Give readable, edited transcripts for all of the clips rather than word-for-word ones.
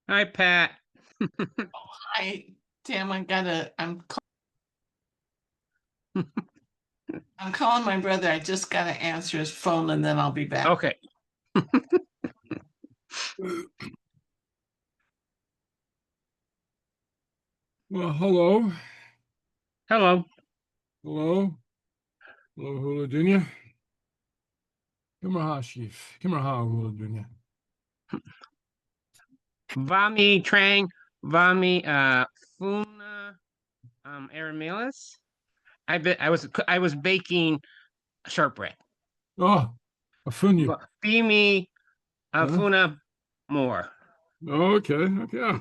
Hi, Pat. Hi, Tim. I'm calling my brother. I just gotta answer his phone and then I'll be back. Okay. Well, hello. Hello. Hello. Hello, hula dunya. Kimmerha, Chief. Kimmerha, hula dunya. Vami Trang, Vami Funa Aramilis. I was baking shortbread. Oh, Afunyi. Fimi Huh? Funa more. Okay. Okay.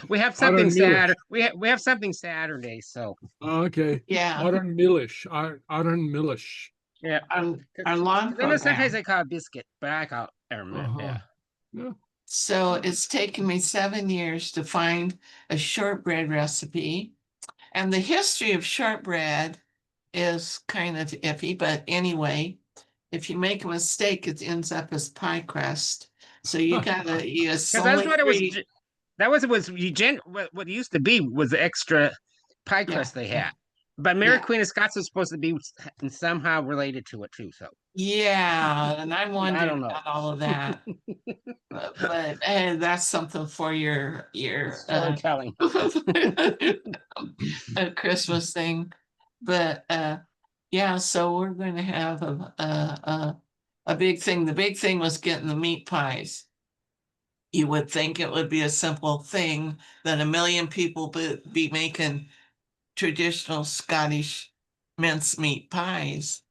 We have something Aran Milish. Saturday. We have something Saturday, so Okay. Yeah. Aran Milish. Aran Milish. yeah. Our lawn Then sometimes program. they call it biscuit, but I call it Aramil. Uh-huh. Yeah. Yeah. So it's taken me 7 years to find a shortbread recipe. And the history of shortbread is kind of iffy, but anyway, if you make a mistake, it ends up as pie crust. So you use Because that's only what it was. three. That was what it used to be was the extra pie crust they had. But Mary Yeah. Queen of Scots is supposed to be somehow related to it too. So Yeah, and I I wondered don't know. about all of that. But that's something for your Storytelling. a Christmas thing. But yeah, so we're going to have a big thing. The big thing was getting the meat pies. You would think it would be a simple thing that a million people be making traditional Scottish mincemeat pies,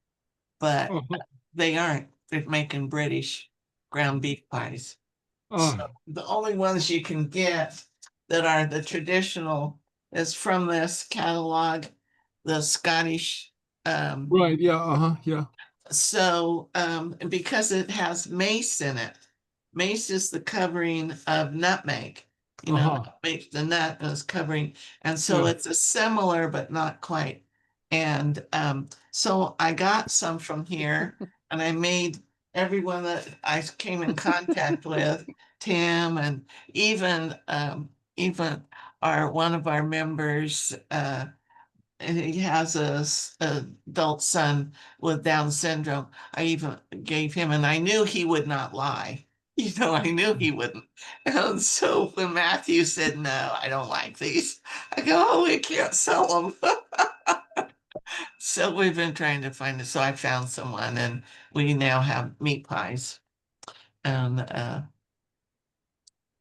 but they aren't. They're making British ground beef pies. Oh, So the only ones you can get that are the traditional is from this catalog, the Scottish. right. Yeah. Uh-huh. Yeah. So and because it has mace in it, mace is the covering of nutmeg. You know, makes the nut is covering, and so Yeah. it's a similar but not quite. And so I got some from here, and I made everyone that I came in contact with, Tim, and even our one of our members, and he has a adult son with Down syndrome. I even gave him, and I knew he would not lie. You know, I knew he wouldn't. And so when Matthew said, "No, I don't like these," I go, "Oh, we can't sell them." So we've been trying to find it. So I found someone, and we now have meat pies. And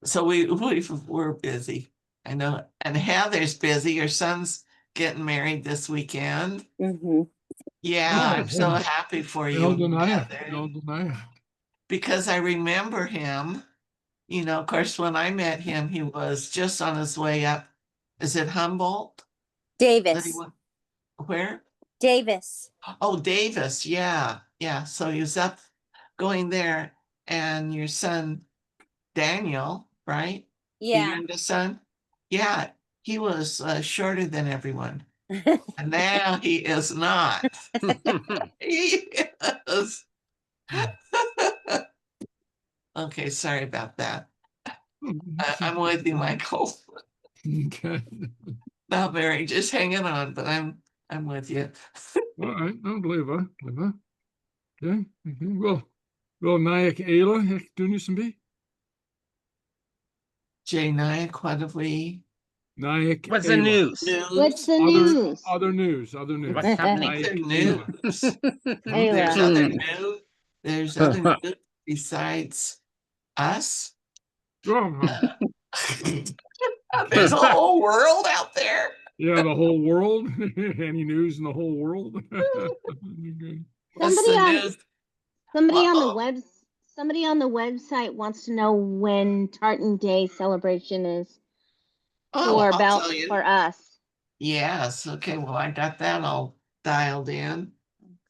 so we're busy. I know. And Heather's busy. Your son's getting married this weekend. Yeah, I'm so happy for you, Heather, because I remember him. You know, of course, when I met him, he was just on his way up. Is it Humboldt? Davis. Where? Davis. Oh, Davis. Yeah. Yeah. So he was up going there, and your son, Daniel, right? Your Yeah. youngest son? Yeah. He was shorter than everyone. And now he is not. He is. Okay, sorry about that. I'm with you, Michael. Okay. Not very, just hanging on, but I'm with you. All right. I believe her. Okay. Well, Nayak Ayla, heck, doen you some be? Jay Nayak, what have we? Nayak What's the Ayla. news? What's the Other news? other news. What's happening? Other Nayak news. Ayla. There's other news. There's other news besides us. Ayla. There's a whole world out there. Yeah, the whole world. Any news in the whole world? What's Somebody the on news? somebody on the Uh-oh. web somebody on the website wants to know when Tartan Day celebration is Oh, I'll about tell you. for us. Yes. Okay. Well, I got that all dialed in.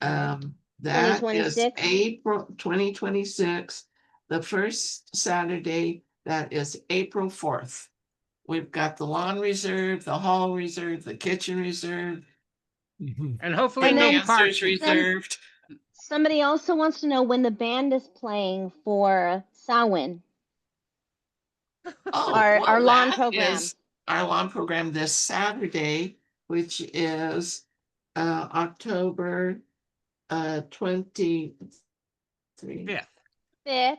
That is 2026? April 2026. The first Saturday, that is April 4th. We've got the lawn reserved, the hall reserved, the kitchen reserved, And hopefully And no then dancers parking. reserved. Somebody also wants to know when the band is playing for Samhain. Oh, Our well, lawn that program. is our lawn program this Saturday, which is October 23. Fifth. 5th.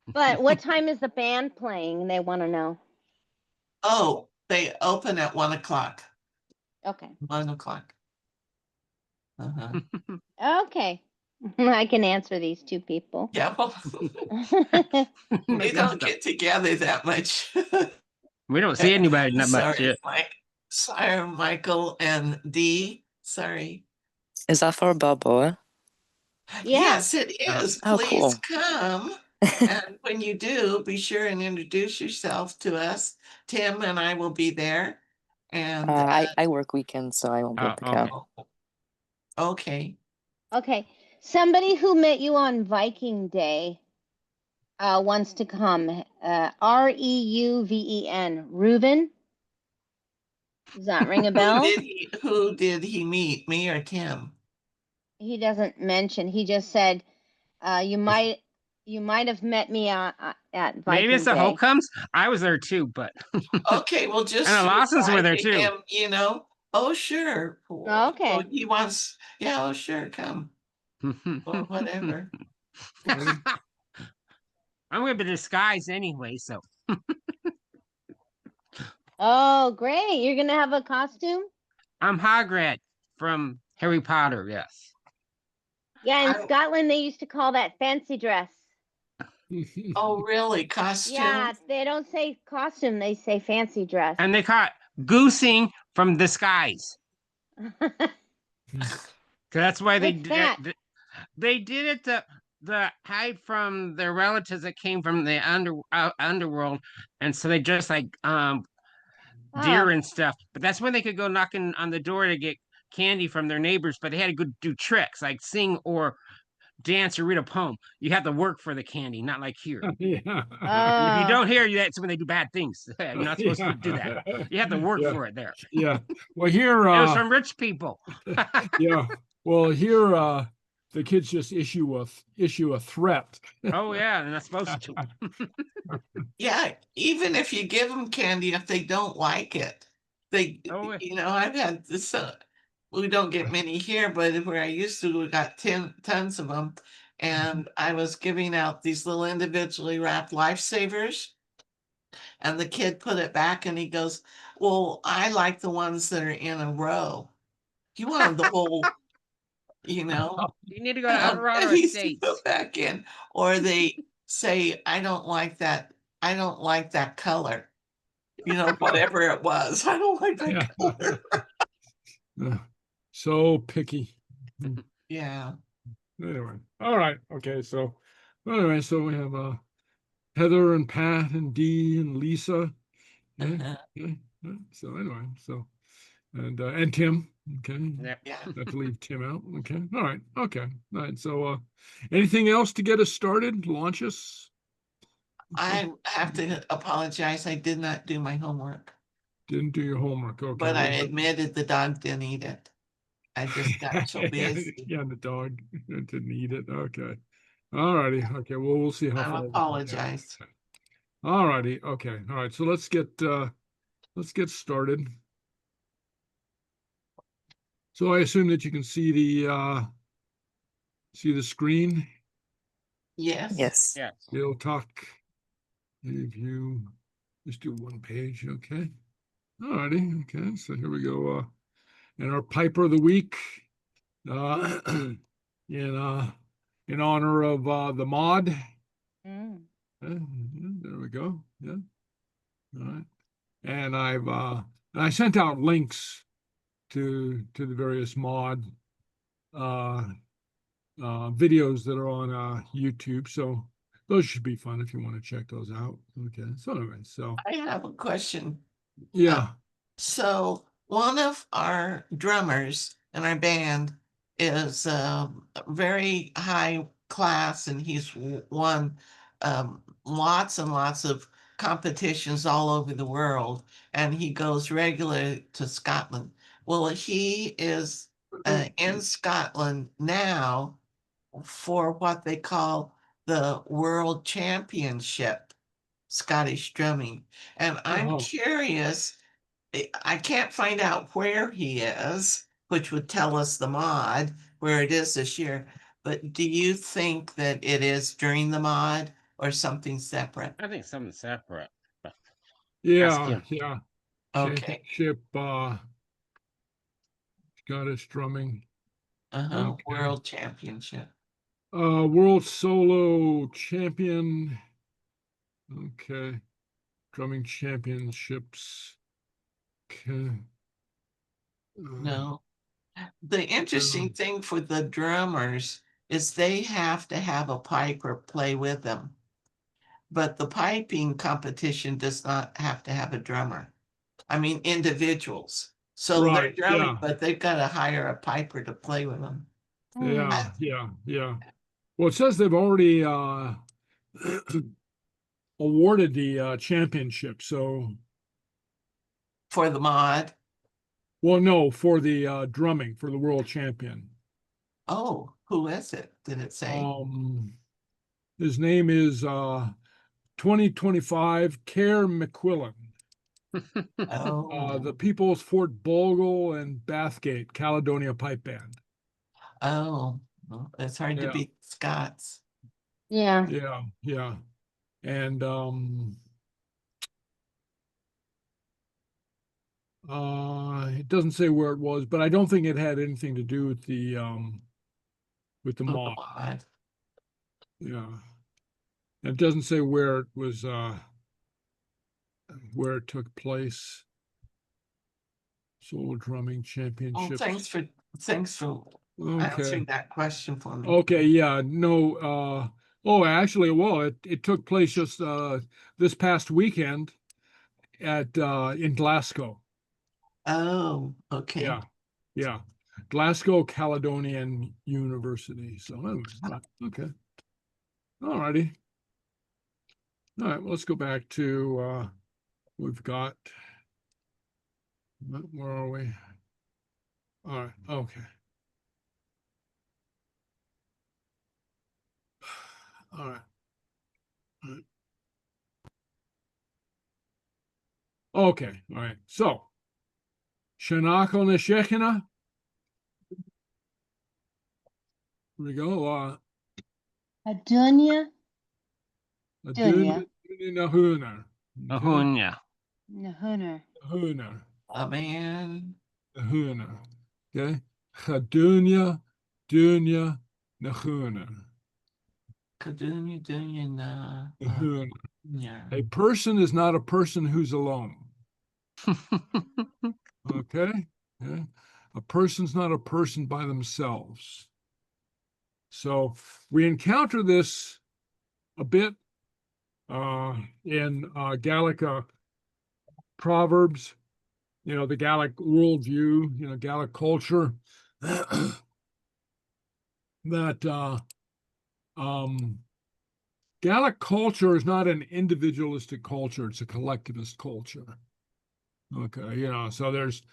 But what time is the band playing? They want to know. Oh, they open at 1 o'clock. Okay. 1 o'clock. Uh-huh. Okay. I can answer these two people. Yeah, well, we don't get together that much. We don't see anybody that much Sorry, yet. Mike. Sorry, Michael and Dee. Sorry. Is that for Balboa? Yeah. Yes, it is. Oh, Please cool. come. And when you do, be sure and introduce yourself to us. Tim and I will be there. And I work weekends, so I won't be Oh, able to come. okay. Okay. Somebody who met you on Viking Day wants to come. Reuven. Reuben? Does that ring a bell? Who did he meet? Me or Tim? He doesn't mention. He just said, you might have met me at Viking Maybe it's the Day. Holcombs. I was there too, but Okay, well, just and the Lawsons were reply there to too. him, oh, sure. Okay. Oh, he wants, yeah, oh, sure, come. Or whatever. I'm gonna be disguised anyway, so Oh, great. You're going to have a costume? I'm Hagrid from Harry Potter. Yes. Yeah, in I- Scotland, they used to call that fancy dress. Oh, really? Costume? Yeah, they don't say costume, they say fancy dress. And they call it goosing from disguise. So that's why they What's that? they did it to hide from their relatives that came from the underworld, and so they dressed like deer Oh. and stuff. But that's when they could go knocking on the door to get candy from their neighbors. But they had to go do tricks like sing or dance or read a poem. You have to work for the candy, not like here. Yeah. And if you Oh. don't hear, that's when they do bad things. You're not supposed to do that. You have to work Yeah. for it there. Yeah. Well, here, It was from rich people. yeah. Well, here, the kids just issue a threat. Oh yeah, they're not supposed to. Yeah, even if you give them candy, if they don't like it, Oh, I've had this, we don't get many here, but where I used to, we got tons of them. And I was giving out these little individually wrapped lifesavers. And the kid put it back and he goes, well, I like the ones that are in a row. He wanted the whole, you need to go to and Colorado he's States. put back in. Or they say, I don't like that color. Whatever it was. I don't like that color. So picky. Yeah. Anyway, all right. Okay. So anyway, so we have Heather and Pat and Dee and Lisa. Yeah. Uh-huh. Yeah. So anyway, and Tim. Okay. Yep. Yeah. Not to leave Tim out. Okay. All right. Okay. All right. So anything else to get us started? Launch us? I have to apologize. I did not do my homework, Didn't do your homework. Okay. but I admitted the dog didn't eat it. I just got so busy. Yeah, the dog didn't eat it. Okay. All righty. Okay. Well, we'll see how I far we can get. apologize. All righty. Okay. All right. So let's get started. So I assume that you can see the screen. Yes. Yes. Yes. It'll talk. If you just do one page, okay. All righty. Okay. So here we go. And our piper of the week, in honor of the Mhòd. Mm. There we go. Yeah. All right. And I sent out links to the various Mhòd videos that are on YouTube. So those should be fun if you want to check those out. Okay. So anyway, so I have a question. yeah. So one of our drummers in our band is very high class, and he's won lots and lots of competitions all over the world, and he goes regularly to Scotland. Well, he is in Scotland now for what they call the World Championship. Scottish drumming. And I'm Oh. curious, I can't find out where he is, which would tell us the Mhòd, where it is this year. But do you think that it is during the Mhòd or something separate? I think something separate. Ask Yeah, him. yeah. Okay. Championship, Scottish drumming. Okay. World Championship. World solo champion. Okay. Drumming championships. Okay. No. The interesting thing for the drummers is they have to have a piper play with them. But the piping competition does not have to have a drummer. I mean, individuals. So they're Right, drumming, yeah. but they've got to hire a piper to play with them. Yeah, yeah. Well, it says they've already awarded the championship. So, For the Mhòd. well, no, for the drumming for the world champion. Oh, who is it? Did it say? His name is 2025 Kerr McQuillan. Oh, The People's Fort Bogle and Bathgate Caledonia Pipe Band. oh, well, it's hard to Yeah. beat Scots. Yeah. Yeah. And it doesn't say where it was, but I don't think it had anything to do with the With the Mhòd. Mhòd. Yeah. It doesn't say where it was where it took place. Solo drumming Oh, championships. thanks for answering that question for me. Okay, yeah, no, actually, well, it took place just this past weekend at in Glasgow. Oh, okay. Yeah. Glasgow Caledonian University. So anyways, okay. All righty. All right, well, let's go back to we've got where are we? All right, okay. All right. Okay, all right. So Shanachal Neshechina. Here we go. Adunya. Adunya Nahuna. Ahunya. Nahunner. Nahuna. Man. Nahuna. Okay. Chadunya Dunya Nahuna. Kadunya, Nahuna. yeah. A person is not a person who's alone. Okay. Yeah. A person's not a person by themselves. So we encounter this a bit in Gaelic proverbs, the Gaelic worldview, Gaelic culture, that Gaelic culture is not an individualistic culture, it's a collectivist culture. Okay, so there's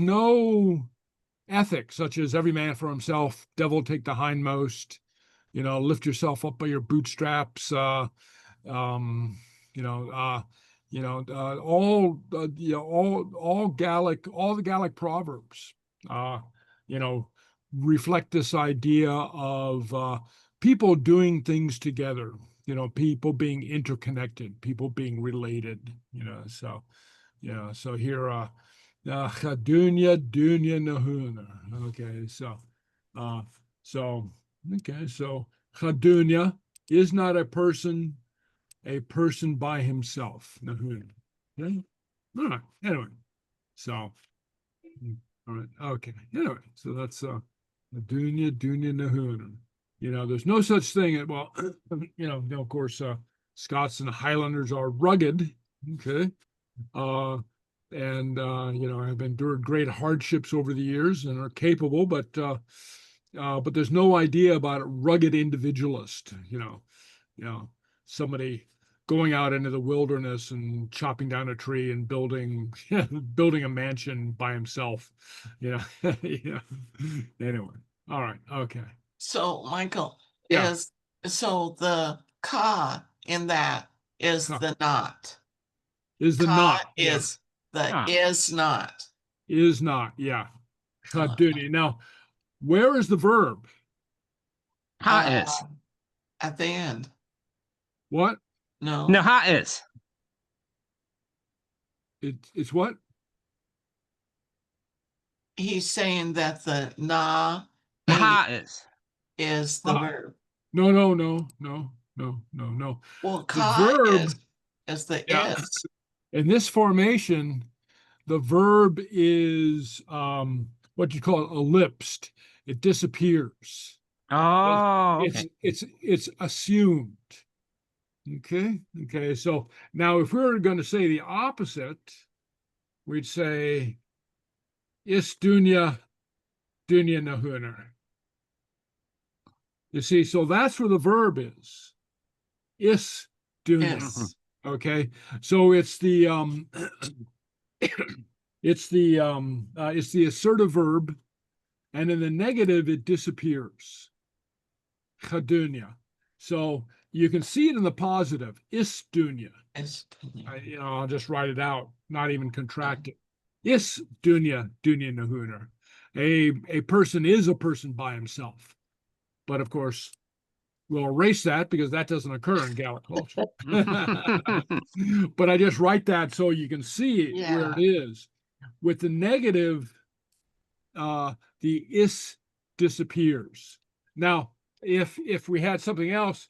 no ethics such as every man for himself, devil take the hindmost, lift yourself up by your bootstraps, all the Gaelic proverbs, reflect this idea of people doing things together, people being interconnected, people being related, so here, Chadunya Dunya Nahuna. Okay, so Chadunya is not a person by himself. Nahuna. Okay. All right. Anyway, so all right. Okay. Anyway, so that's Dunya Nahuna. There's no such thing. Well, of course, Scots and Highlanders are rugged. Okay. And have endured great hardships over the years and are capable, but there's no idea about a rugged individualist, somebody going out into the wilderness and chopping down a tree and building a mansion by himself, Anyway, all right, okay. So Michael, Yeah. so the ka in that is Huh. the not. Is the Ka not. Yeah. is the Ah. is not. Is not. Yeah. Chaduni. Now, where is the verb? Ha is. At the end. What? No. No, ha is. It's what? He's saying that the na The ha is the Ah. verb. No, no, no, no, no, no, no. Well, The ka verb, is the yeah. is. In this formation, the verb is what you call ellipsed. It disappears. Oh, okay. It's assumed. Okay. Okay. So now if we were going to say the opposite, we'd say is dunya nahunar. You see, so that's where the verb is. Is dunya. Yes. Okay. So it's the it's the assertive verb, and in the negative it disappears. Chadunya. So you can see it in the positive. Is dunya. Is I'll just write it out, not even contract it. Is dunya nahunar. A person is a person by himself. But of course, we'll erase that because that doesn't occur in Gaelic culture. But I just write that so you can see where it is. With the negative, the is disappears. Now, if we had something else,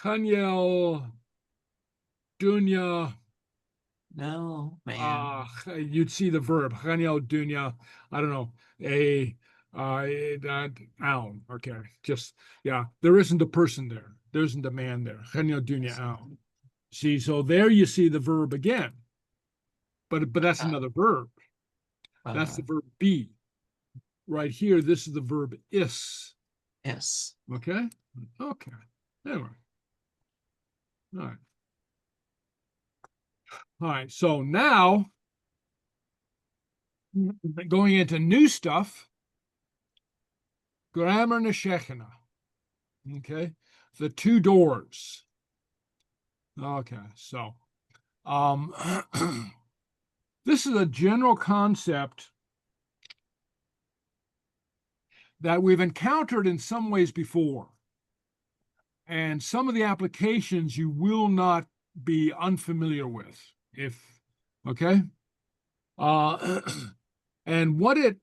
Chanyel Dunya, no, man. you'd see the verb Chanyel Dunya. I don't know, own. Okay, just there isn't a person there. There isn't a man there. Chanyel Dunya own. See, so there you see the verb again. But that's another verb. That's the verb be. Right here, this is the verb is. Yes. Okay? Okay. Anyway. All right. All right. So now, going into new stuff, Gràmar na Seachdaine. Okay? The two doors. Okay. So, this is a general concept that we've encountered in some ways before. And some of the applications you will not be unfamiliar with. Okay? And what it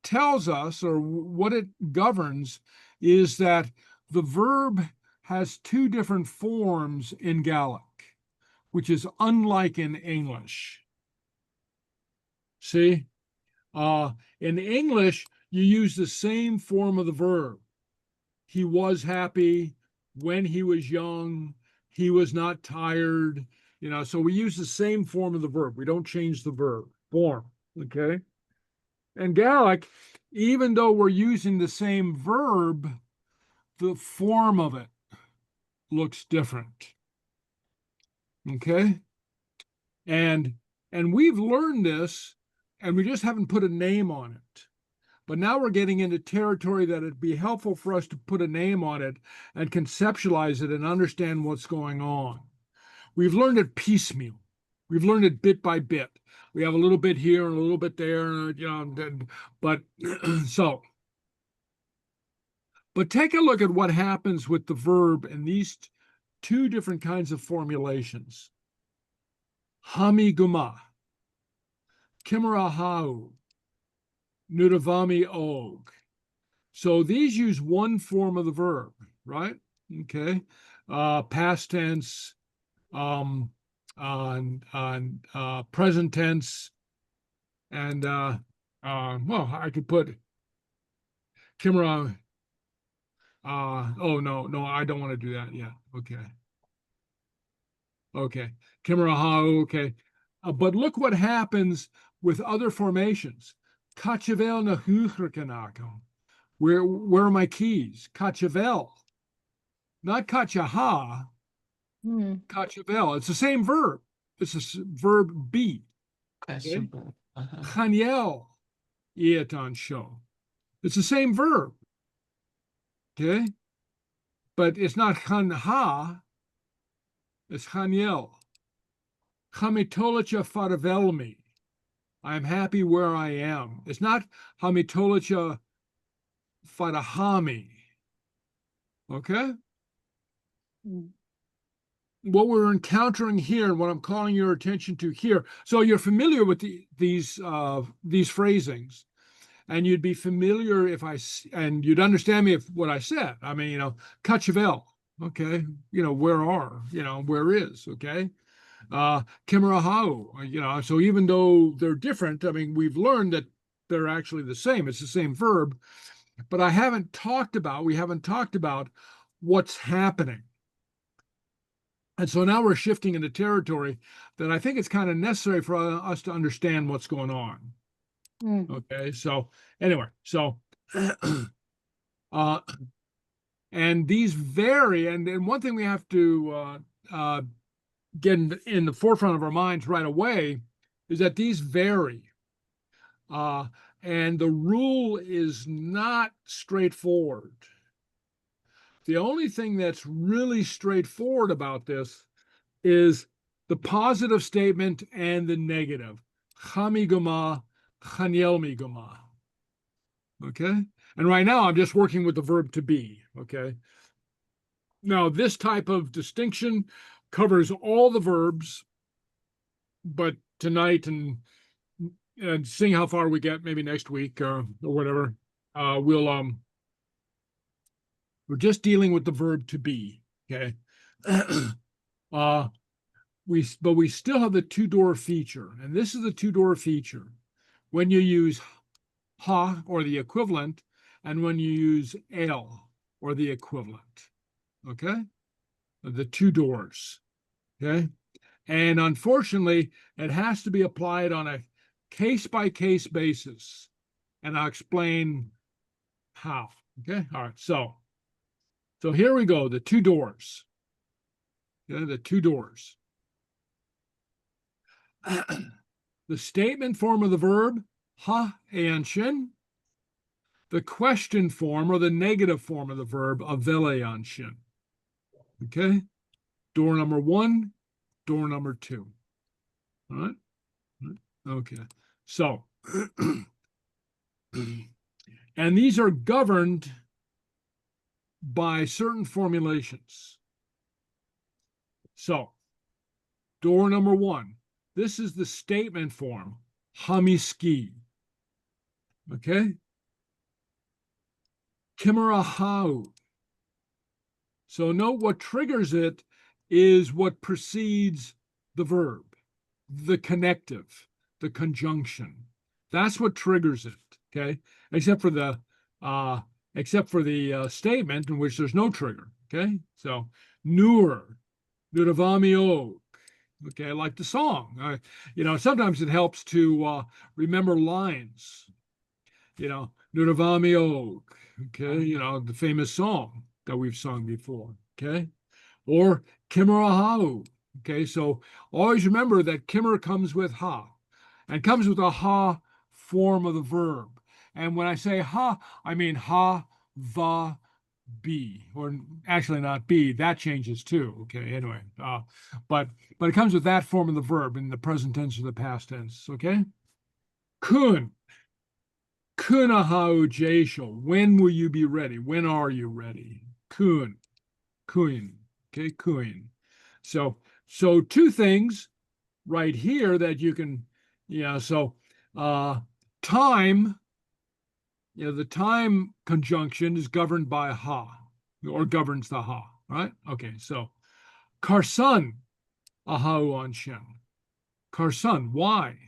tells us, or what it governs, is that the verb has two different forms in Gaelic, which is unlike in English. See? In English, you use the same form of the verb. He was happy when he was young. He was not tired. So we use the same form of the verb. We don't change the verb form. Okay? And Gaelic, even though we're using the same verb, the form of it looks different. Okay? And we've learned this, and we just haven't put a name on it. But now we're getting into territory that it'd be helpful for us to put a name on it and conceptualize it and understand what's going on. We've learned it piecemeal. We've learned it bit by bit. We have a little bit here and a little bit there, but but take a look at what happens with the verb in these two different kinds of formulations. Hami guma, kimara hau, Nudavami og. So these use one form of the verb, right? Okay. Past tense, present tense, and well, I could put Kimura. Oh no, I don't want to do that yet. Okay. Kimura ha, okay. But look what happens with other formations. Kachavel na huchrakanako. Where are my keys? Kachavel. Not kachaha. Kachavel. It's the same verb. It's a verb be. Question. Chanyel. Ietan show. It's the same verb. Okay? But it's not chanha. It's Chaniel. Chamitolicha faravelmi. I'm happy where I am. It's not Hamitolicha farahami. Okay? Mm. What we're encountering here and what I'm calling your attention to here. So you're familiar with these phrasings, and you'd be familiar and you'd understand me if what I said. I mean, kachavel, okay, where is, okay, kimarahau, so even though they're different, I mean, we've learned that they're actually the same. It's the same verb, but we haven't talked about what's happening. And so now we're shifting into territory that I think it's kind of necessary for us to understand what's going on. Mm. Okay, so anyway, and these vary, and one thing we have to get in the forefront of our minds right away is that these vary. And the rule is not straightforward. The only thing that's really straightforward about this is the positive statement and the negative. Chamigama, chanielmigama. Okay? And right now I'm just working with the verb to be. Okay? Now, this type of distinction covers all the verbs, but tonight and seeing how far we get, maybe next week or whatever, we're just dealing with the verb to be. Okay? But we still have the two-door feature, and this is the two-door feature when you use ha or the equivalent, and when you use el or the equivalent. Okay, the two doors. Okay, and unfortunately, it has to be applied on a case-by-case basis, and I'll explain how. Okay, all right. So here we go. The two doors. Okay, the two doors. The statement form of the verb, ha and shin. The question form or the negative form of the verb, avele and shin. Okay? Door number one, door number two. All right? Okay. So, and these are governed by certain formulations. So, door number one. This is the statement form, hamiski. Okay? Kimarahau. So note what triggers it is what precedes the verb, the connective, the conjunction. That's what triggers it. Okay? Except for the statement in which there's no trigger. Okay? So nur, nuravamiog. Okay, like the song. Sometimes it helps to remember lines. Nuravamiog. Okay, the famous song that we've sung before. Okay, or Kimarahau. Okay, so always remember that Kimmer comes with ha, and comes with a ha form of the verb. And when I say ha, I mean ha, va, be, or actually not be, that changes too. Okay, anyway, but it comes with that form of the verb in the present tense or the past tense. Okay, kun kunahau jesho. When will you be ready? When are you ready? Kun, okay, kun. So two things right here that you can, time. The time conjunction is governed by ha, or governs the ha, right? Okay, so Karsan, ahau on shen. Karsan, why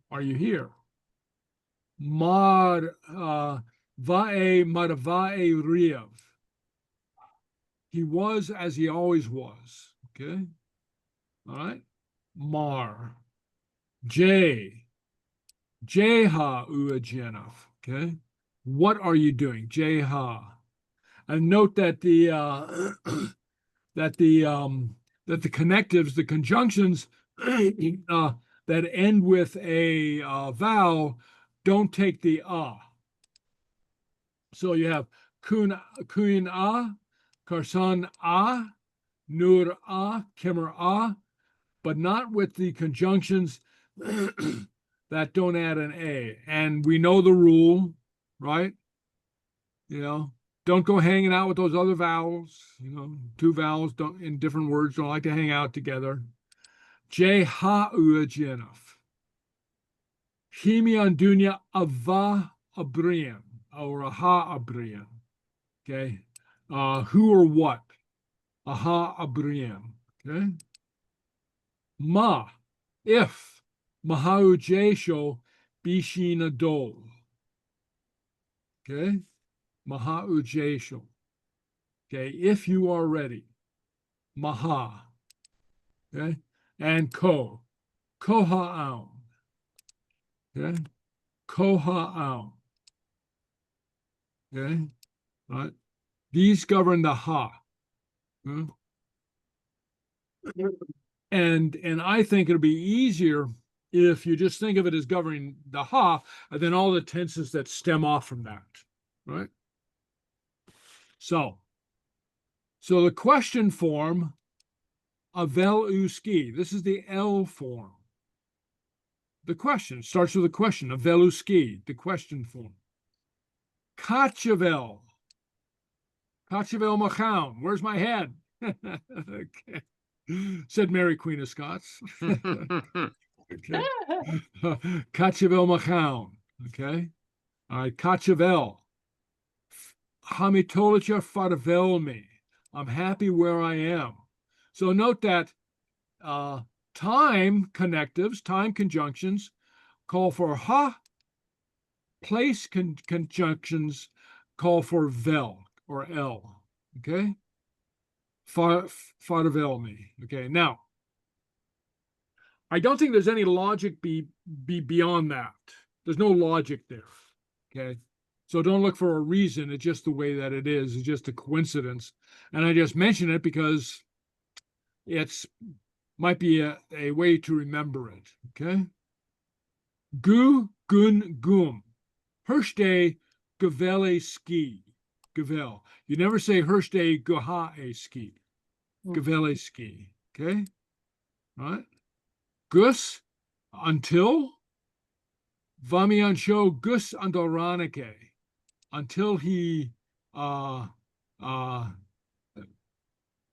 are you here? Mar vae marvae riev. He was as he always was. Okay, all right. Mar, jeha uajenov. Okay. What are you doing? Jeha. And note that the connectives, the conjunctions that end with a vowel don't take the So you have kun a, karsan a, nur a, kimmer a, but not with the conjunctions that don't add an a. And we know the rule, right? You know, don't go hanging out with those other vowels. You know, two vowels don't in different words don't like to hang out together. J ha uagenaf. Himi dunya ava abrian or aha abrian. Okay. Who or what? Aha abrian. Okay. Ma, if mahau jesho bishina dol. Okay. Mahau jesho. Okay. If you are ready. Maha. Okay. And koha'am. Okay. Koha'am. Okay. Right. These govern the ha. Okay? And I think it'll be easier if you just think of it as governing the ha, and then all the tenses that stem off from that, right? So the question form, avel uski, this is the L form. The question starts with a question, avel uski, the question form. Kachavel machaun, where's my head? Okay. Said Mary Queen of Scots. Okay. Kachavel machaun. Okay. All right. Kachavel. Hamitolicha farvel me. I'm happy where I am. So note that time connectives, time conjunctions call for ha. Place conjunctions call for vel or L. Okay. Farvel me. Okay. Now, I don't think there's any logic be beyond that. There's no logic there. Okay. So don't look for a reason. It's just the way that it is. It's just a coincidence. And I just mention it because it's might be a way to remember it. Okay. Gu, gun, gum. Hirschday, gavele ski. Gavel. You never say Hirschday, gohae ski. Gavele ski. Okay. All right. Gus, until. Vamiansho gus andoranike. Until he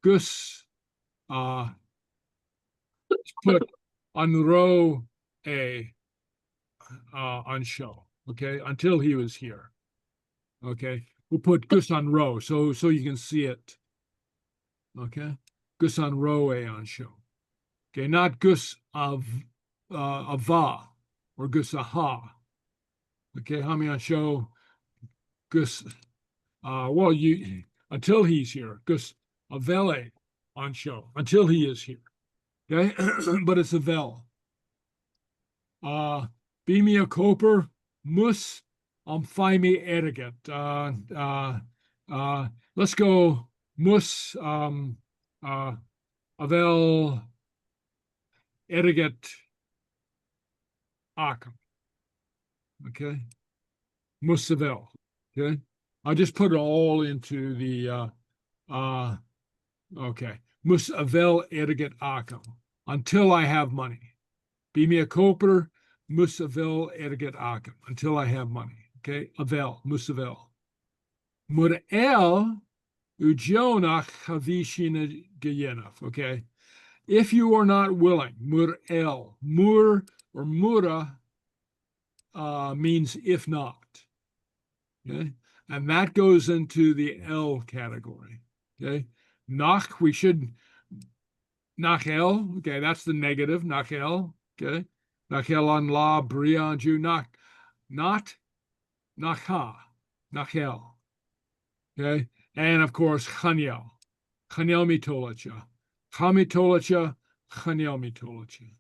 gus put unro a on show. Okay, until he was here. Okay, we'll put gus on row so you can see it. Okay, gus on row a on show. Okay, not gus of ava or gus aha. Okay, hami on show. Gus, well, you until he's here. Gus avele on show until he is here. Okay, but it's a vel. Bimia koper mus faimi etiquette. Let's go mus avel etiquette akam. Okay, musavel. Okay, I'll just put it all into the okay. Mus avel etiquette akam until I have money. Be me a koper, mus avel etiquette akam until I have money. Okay, avel, mus avel. Mur'el ujonach chavishina geyenaf. Okay, if you are not willing, mur'el, mur or mura means if not. Okay, and that goes into the L category. Okay, nach, we should nachel. Okay, that's the negative nachel. Okay, nachel on la bria on Jew nach, not nacha, nachel. Okay, and of course chaniel, chaniel mitolacha, chamitolacha, chaniel mitolacha.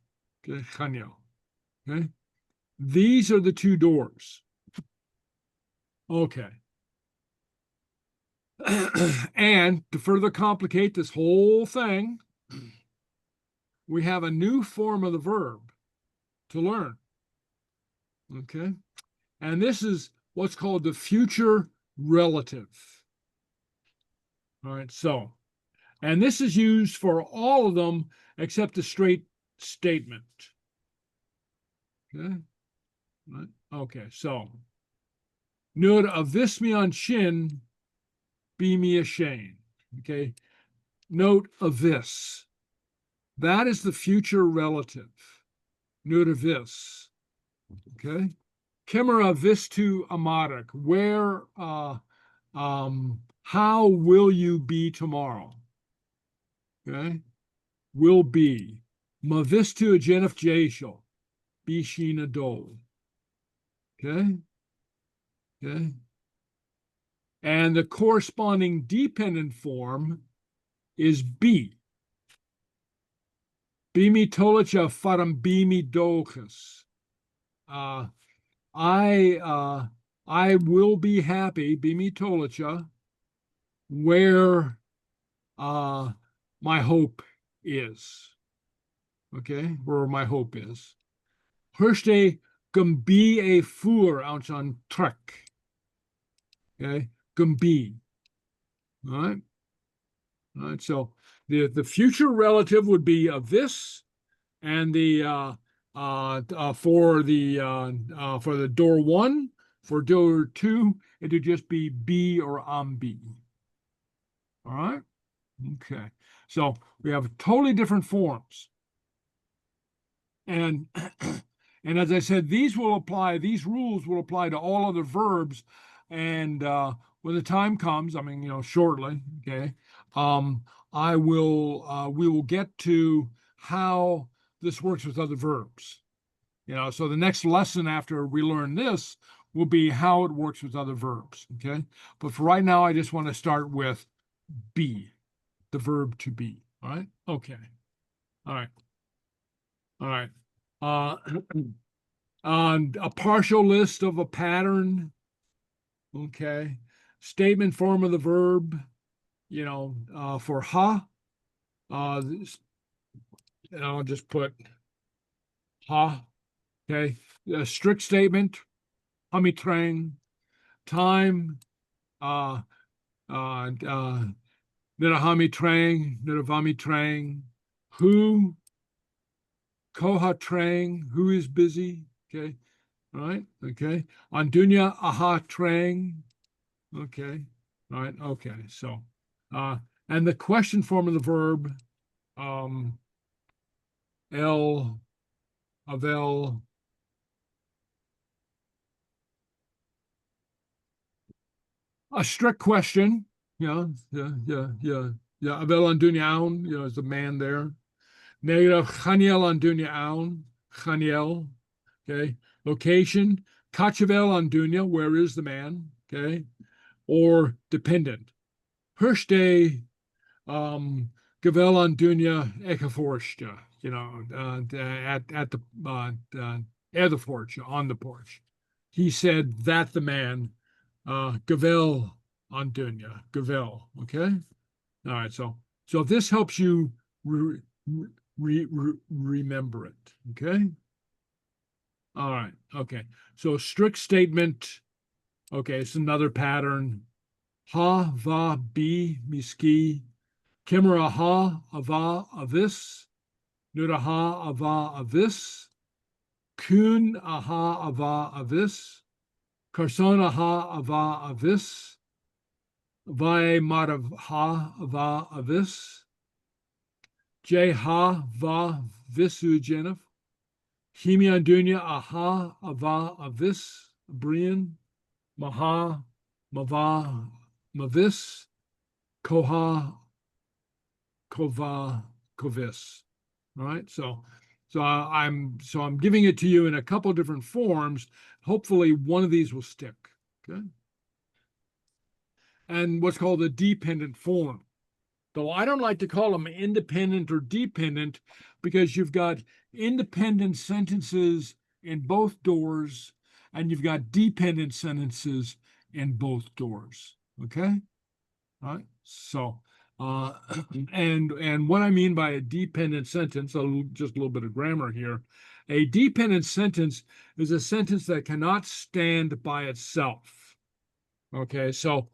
Okay, chaniel. Okay, these are the two doors. Okay. And to further complicate this whole thing, we have a new form of the verb to learn. Okay. And this is what's called the future relative. All right. So And this is used for all of them except the straight statement. Okay. Right. Okay. So, Nur avis me on shin, be me ashamed. Okay. Note avis. That is the future relative. Nur avis. Okay. Kimera vistu amatic. Where, how will you be tomorrow? Okay. Will be. Mavistu agenif jashel. Bishina dol. Okay. Okay. And the corresponding dependent form is be. Bimi tolacha faram bimi dolchus. I will be happy, bimi tolacha, where my hope is. Okay, where my hope is. Hirste gumbi a fur out on trek. Okay, gumbi. All right. All right. So the future relative would be of this, and the for the door one, for door two, it would just be be or be. All right. Okay. So we have totally different forms. And and as I said, these rules will apply to all other verbs. And when the time comes, I mean, shortly, okay, we will get to how this works with other verbs. So the next lesson after we learn this will be how it works with other verbs, okay? But for right now, I just want to start with be, the verb to be, all right? Okay, all right. All right. A partial list of a pattern. Okay. Statement form of the verb. For ha. And I'll just put ha. Okay. A strict statement. Hamitrang. Time. Nirahamitrang. Nirvamitrang. Who. Koha who is busy, okay, all right, okay. Andunya aha trang, okay, all right, okay. So, and the question form of the verb, el, avel, a strict question, yeah, avel andunya aun, is the man there. Negative Chaniel on Dunya Aun, Chaniel, okay. Location, Kachavel on Dunya, where is the man, okay. Or dependent. Hirschday, Gavel on Dunya, Ekaforshta, at the porch, on the porch. He said that the man, Gavel on Dunya, Gavel, okay. All right, so if this helps you remember it, okay? All right, okay. So strict statement, okay, it's another pattern. Ha, va, bi, miski, kimera ha, ava, avis, nura ha, ava, avis, kun, aha, ava, avis, karsona ha, ava, avis, vae, marav, ha, ava, avis, J ha va visu jenif. Himian dunya aha ava avis brian. Maha mava mavis. Koha kova kovis. All right. So I'm giving it to you in a couple different forms. Hopefully one of these will stick. Okay. And what's called a dependent form. Though I don't like to call them independent or dependent because you've got independent sentences in both doors and you've got dependent sentences in both doors. Okay? All right. So, and what I mean by a dependent sentence, just a little bit of grammar here. A dependent sentence is a sentence that cannot stand by itself. Okay, so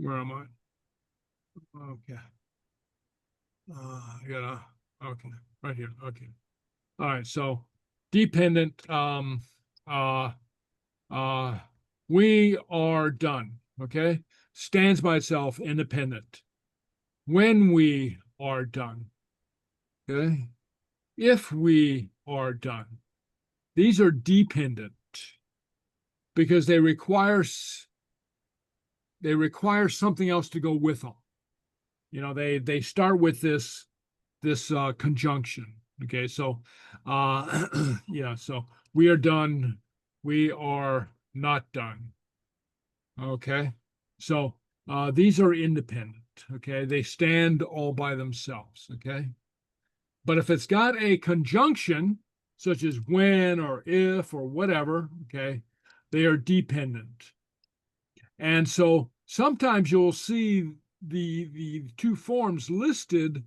Where am I? Okay. I gotta, okay, right here. Okay. All right. So dependent, we are done. Okay. Stands by itself, independent. When we are done. Okay. If we are done. These are dependent because they require something else to go with them. You know, they start with this conjunction. Okay, so yeah, so we are done, we are not done. Okay, so these are independent. Okay, they stand all by themselves. Okay, but if it's got a conjunction such as when or if or whatever, okay, they are dependent. And so sometimes you'll see the two forms listed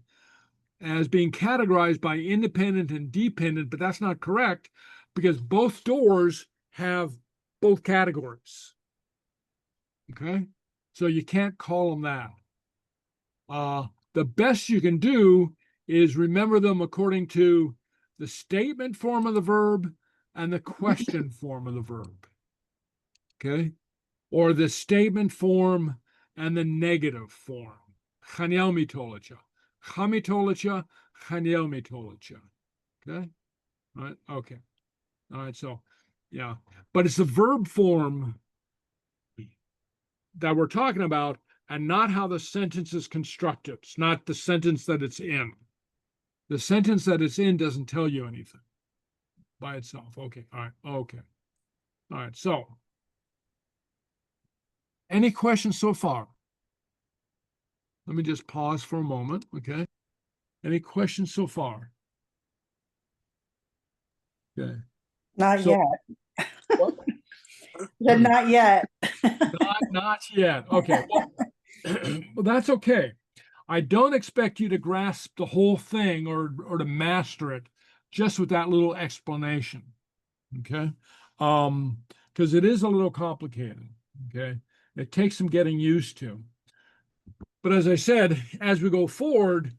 as being categorized by independent and dependent, but that's not correct because both doors have both categories. Okay, so you can't call them that. The best you can do is remember them according to the statement form of the verb and the question form of the verb. Okay, or the statement form and the negative form. Chaniel mitologia. Chamitologia, chaniel mitologia. Okay? All right. Okay. All right. So, yeah. But it's the verb form that we're talking about and not how the sentence is constructed. It's not the sentence that it's in. The sentence that it's in doesn't tell you anything by itself. Okay. All right. Okay. All right. So, any questions so far? Let me just pause for a moment. Okay. Any questions so far? Okay. Not So- yet. What? But not yet. Not yet. Okay. Well, well, that's okay. I don't expect you to grasp the whole thing or to master it just with that little explanation. Okay. Because it is a little complicated. Okay. It takes some getting used to. But as I said, as we go forward,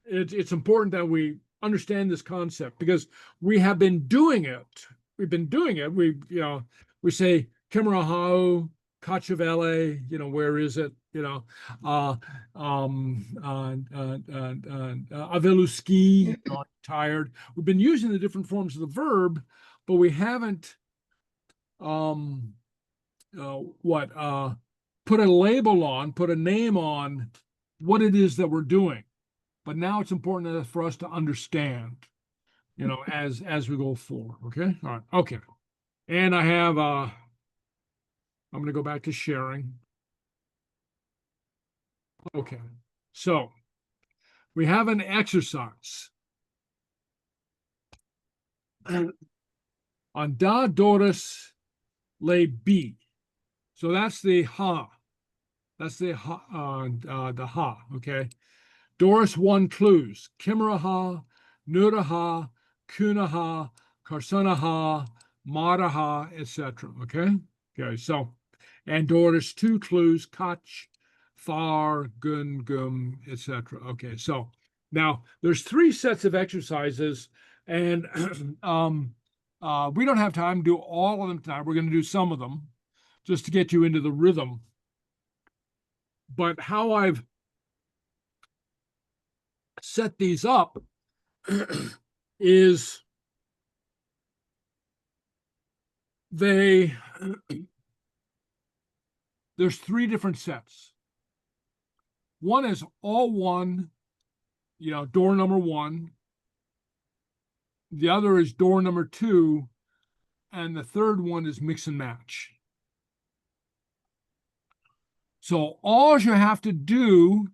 it's important that we understand this concept because we have been doing it. We've been doing it. We say Kimmerahau, Kachavele, where is it? Aveluski, tired. We've been using the different forms of the verb, but we haven't put a label on, put a name on what it is that we're doing. But now it's important for us to understand, as we go forward. Okay. All right. Okay. And I have, I'm going to go back to sharing. Okay. So we have an exercise on da doris le b. So that's the ha. That's the ha. Okay. Doris 1 clues. Kimraha, Nuraha, Kunaha, Karsanaha, Maraha, etc. Okay? Okay, so, and Doris 2 clues, Kach, Thar, Gun, Gum, etc. Okay, so now there's 3 sets of exercises, and we don't have time to do all of them tonight. We're going to do some of them just to get you into the rhythm. But how I've set these up is there's 3 different sets. One is all one, door number 1. The other is door number 2, and the third one is mix and match. So all you have to do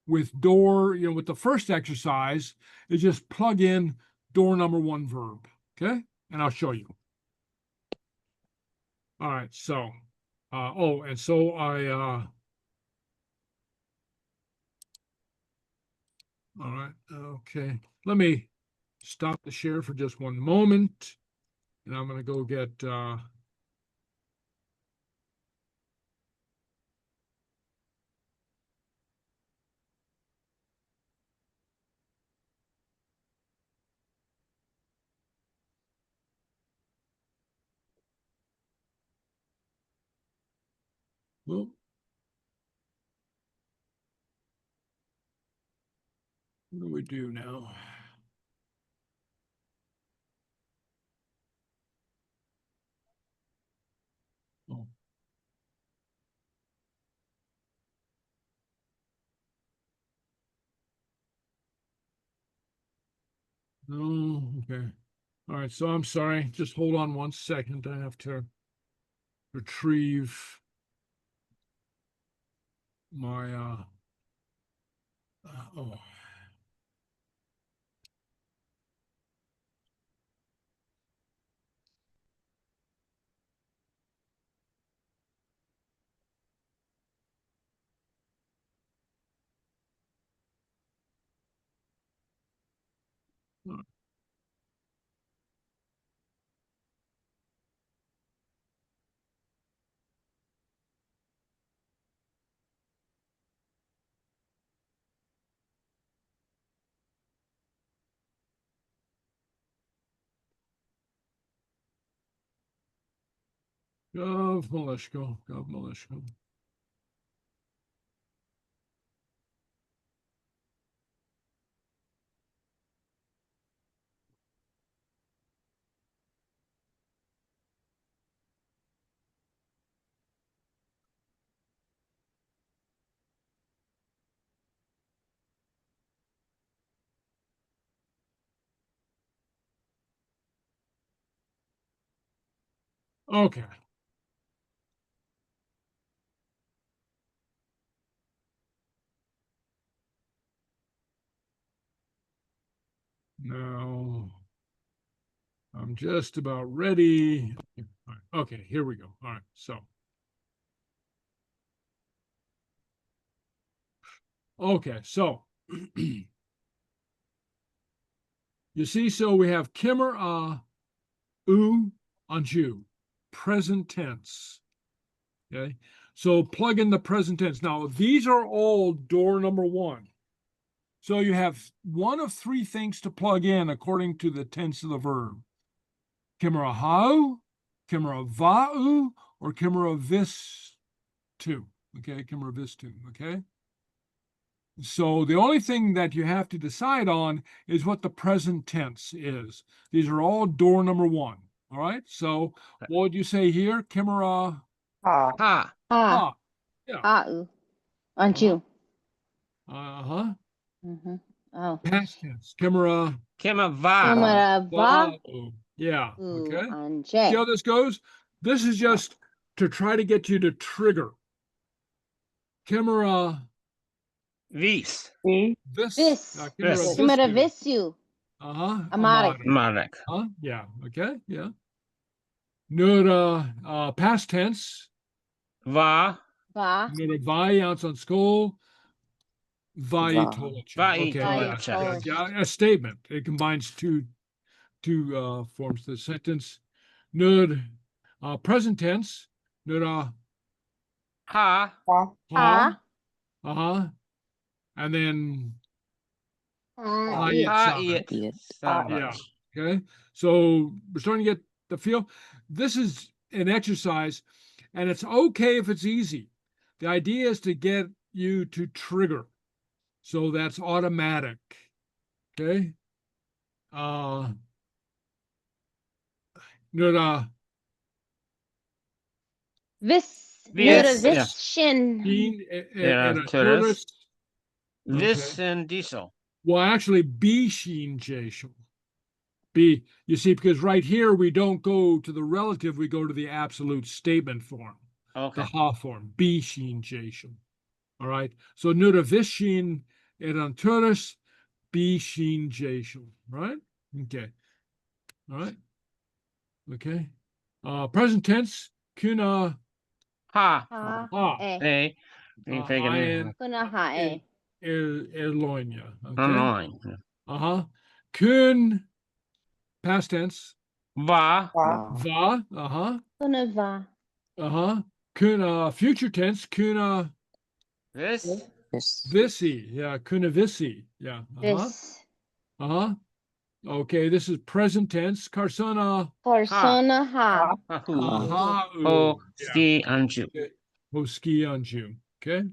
with with the first exercise is just plug in door number 1 verb. Okay. And I'll show you. All right. So, all right. Okay. Let me stop the share for just one moment. And I'm going to go get, Well, what do we do now? Oh. No, okay. All right, so I'm sorry. Just hold on 1 second. I have to retrieve my oh. Gov Milishko, Gov Milishko. Okay. Now I'm just about ready. All right, okay, here we go. All right, so. Okay, so you see, so we have kimmer u anju, present tense. Okay, so plug in the present tense. Now these are all door number 1. So you have one of 3 things to plug in according to the tense of the verb. Kimmer hau, kimmer vau, or kimmer vis tu. Okay, kimmer vis tu. Okay. So the only thing that you have to decide on is what the present tense is. These are all door number 1. All right. So what would you say here? Kimera Ha. Ha. Ah, yeah. aren't you? Uh-huh. Mm-hmm. Oh. Past tense. Kimera Kima va. Camera va yeah. u Okay. See anje. how this goes? This is just to try to get you to trigger. Kimera Vis. this. Vis. Kimera Camera this. vis you. Uh-huh. Amade. Marek. Yeah. Okay. Yeah. Nur past tense. Va. Va. Nur variance on school. Vaitology. Okay. Vaitology. Yeah. A statement. It combines two forms of the sentence. Nur present tense. Nur Ha. Ha. uh-huh. And then Ha. Ha. It. It. Yeah. Okay. So we're starting to get the feel. This is an exercise, and it's okay if it's easy. The idea is to get you to trigger. So that's automatic. Okay. Nura Vis. Vis, Nura yeah. vis shin. Yeah, and a tourist. tourist. Vis and diesel. Well, actually, B sheen jashel. B, you see, because right here we don't go to the relative, we go to the absolute statement form. Okay. The ha form, B sheen jashel. All right. So nura vishin eranturus B sheen jashel. Right? Okay. All right. Okay. Present tense, kuna Ha. Ha. E. A. You take it in. Kuna ha e. erloinia. Okay. Online. Uh-huh. Kun past tense. Va. Va. Uh-huh. Kuna va. Uh-huh. Kun future tense. Kuna Vis. visi. Yeah. Kuna visi. Yeah. Uh-huh. Vis. Uh-huh. Okay, this is present tense. Karsana. Persona ha. Ahu. Aha. O. Ski. Anju. hoski anju. Okay.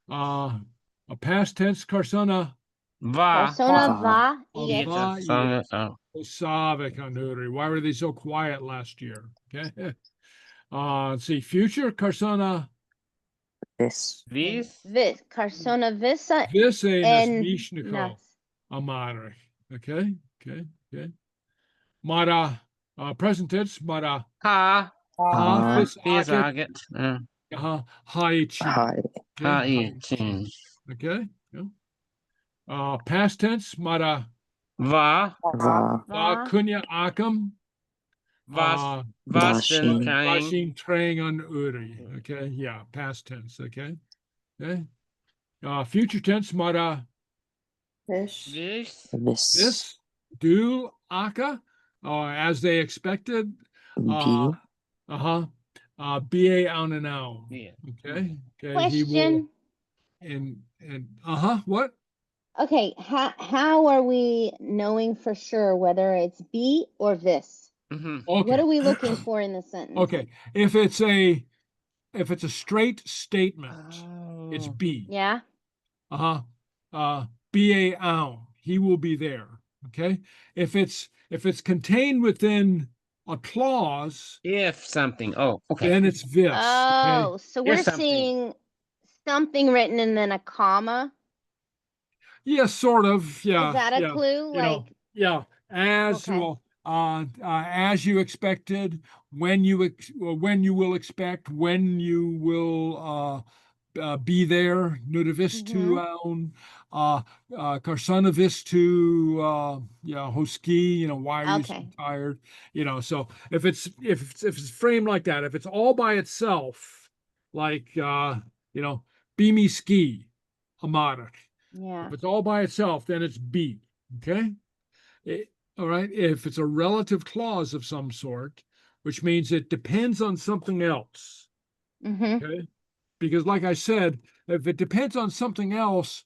A past tense karsana Va. Persona Va. va. Yes. va Yes. osave kanuri. Why were they so quiet last year? Okay. Let's see. Future karsana This. Vis. Vis. Persona visa. vise And nasmishniko nas. amare. Okay. Mara present tense mara Ha. ha vis Vis agit agit. haichi. Hi. Ha. Okay. Chin. Okay. Past tense mara Va. Va. Va. kunya akam Vas. Vasten. Vashin. Kain. Washing train on uri. Okay, yeah, past tense. Okay. Future tense mara Fish. Vis. This. this do aka as they expected. B. Ba out and now. Yeah. Okay. He will Question. and what? Okay, how are we knowing for sure whether it's be or this? Mm-hmm. Okay. What are we looking for in the sentence? Okay. If it's a straight statement, it's Oh. be. Yeah. Ba out. He will be there. Okay. If it's contained within a clause, If something. Oh, okay. then it's this. Okay. Oh, so Here's we're something. seeing something written and then a comma. Yeah, sort of. Yeah. Is that a yeah. clue? You know, yeah. As Okay. well, as you expected, when you will expect, when you will be there, nudivistu karsanavistu hoski, why are you so Okay. tired? So if it's framed like that, if it's all by itself, like be me ski, amarak. Yeah. If it's all by itself, then it's be. Okay. All right. If it's a relative clause of some sort, which means it depends on something else. Mm-hmm. Okay. Because like I said, if it depends on something else,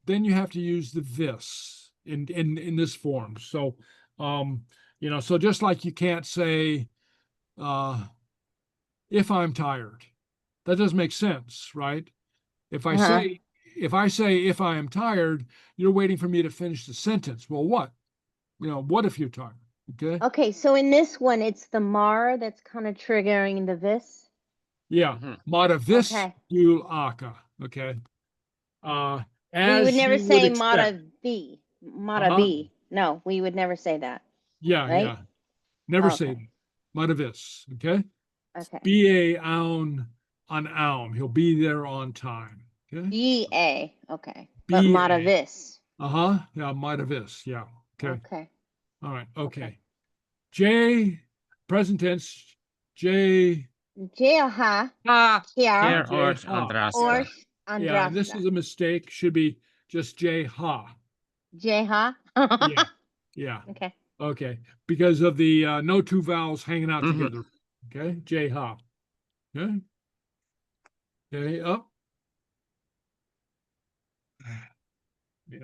then you have to use the this in this form. So so just like you can't say if I'm tired, that doesn't make sense, right? If I say if I am tired, you're waiting for me to finish the sentence. Well, what? What if you're tired? Okay. Okay, so in this one, it's the mar that's kind of triggering the vis. Yeah. Mhm. Mata vis Okay. dul aka. Okay. We As would never you say expect. mata v. Mata v. No, we would never say that. Yeah, right? yeah. Never say Okay. that. Mata vis. Okay. Okay. Ba aun on aum. He'll be there on time. Okay. B-A. Okay. But B mata A. vis. Yeah, mata vis. Yeah. Okay. Okay. All right. Okay. Okay. J, present tense. J. Jeha. Ha. Here. Here or J, ha. andrasta. Or Yeah, and this is andrasta. a mistake. Should be just J ha. Jeha. Yeah. Yeah. Okay. Okay. Because of the no two vowels hanging out Mhm. together. Okay. J ha. Okay. Okay. Up. Yeah.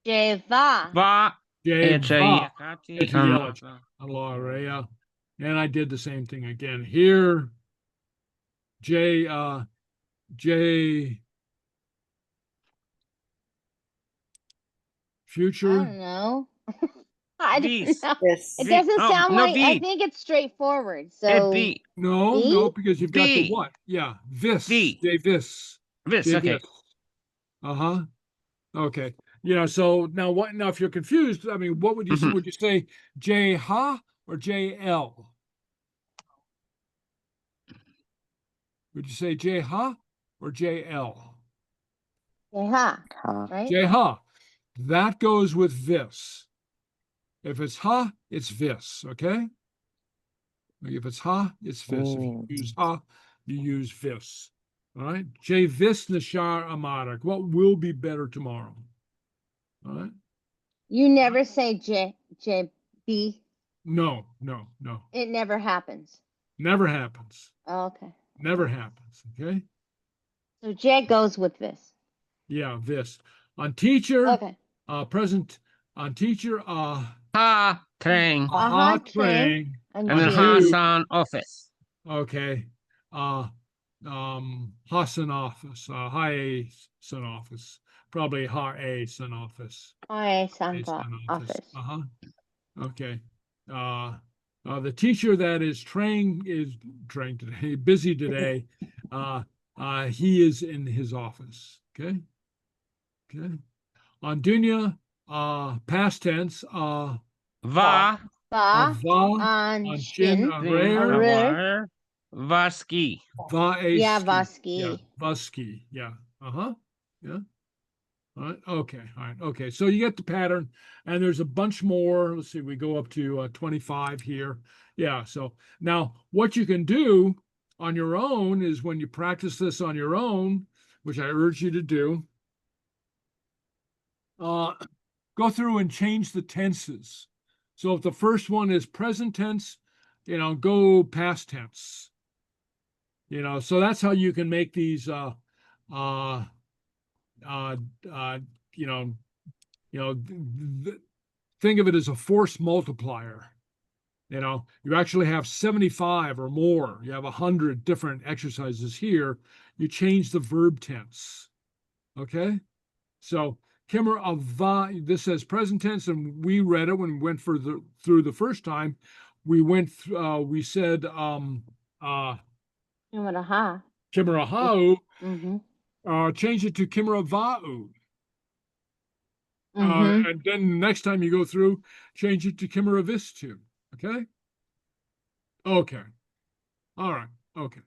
Jeva. Va. J va. Yakati. Sgeulachd. Allah, yeah. And I did the same thing again here. J I future. don't know. I don't Vis. know. This. It V- doesn't oh, sound no, like. I V. think it's straightforward. It So be. No, V? no, because you've got the V. what? Yeah. Vis. V. J vis. Vis. J Okay. vis. Uh-huh. Okay. So now if you're confused, I mean, what would you say? Mhm. Would you say J ha or J L? Would you say J ha or J L? Jeha. Ha. Right? J ha. That goes with this. If it's ha, it's this, okay? If it's ha, it's this. If you use ha, you use this. All right. J vis nashar amarak. What will be better tomorrow? All right. You never say B. No. It never happens. Never happens. Oh, okay. Never happens. Okay. So J goes with this. Yeah, this. On teacher, Okay. present on teacher, Ha. Trang. aha Trang trang. and And then on ha who? san office. Okay. Hasanophis, high office, probably high office. I some It's an office. Uh-huh. Okay. The teacher that is trained today, busy today. He is in his office. Okay. Okay. On Dunya, past tense, Va. Ba va, on on shin. rare, Rare. Vaski. va Yeah, Yeah, Vaski. Vasky. Yeah. Uh-huh. Yeah. All right. Okay. All right. Okay. So you get the pattern, and there's a bunch more. Let's see. We go up to 25 here. Yeah. So now what you can do on your own is when you practice this on your own, which I urge you to do, go through and change the tenses. So if the first one is present tense, go past tense. So that's how you can make these think of it as a force multiplier. You actually have 75 or more. You have 100 different exercises here. You change the verb tense. Okay? So Kimmer ava, this says present tense, and we read it when we went through the first time. We said Kimaraha. Kimmerahau, Mm-hmm. change it to Kimmeravau. Mm-hmm. And then next time you go through, change it to Kimmeravistu. Okay? Okay. All right. Okay.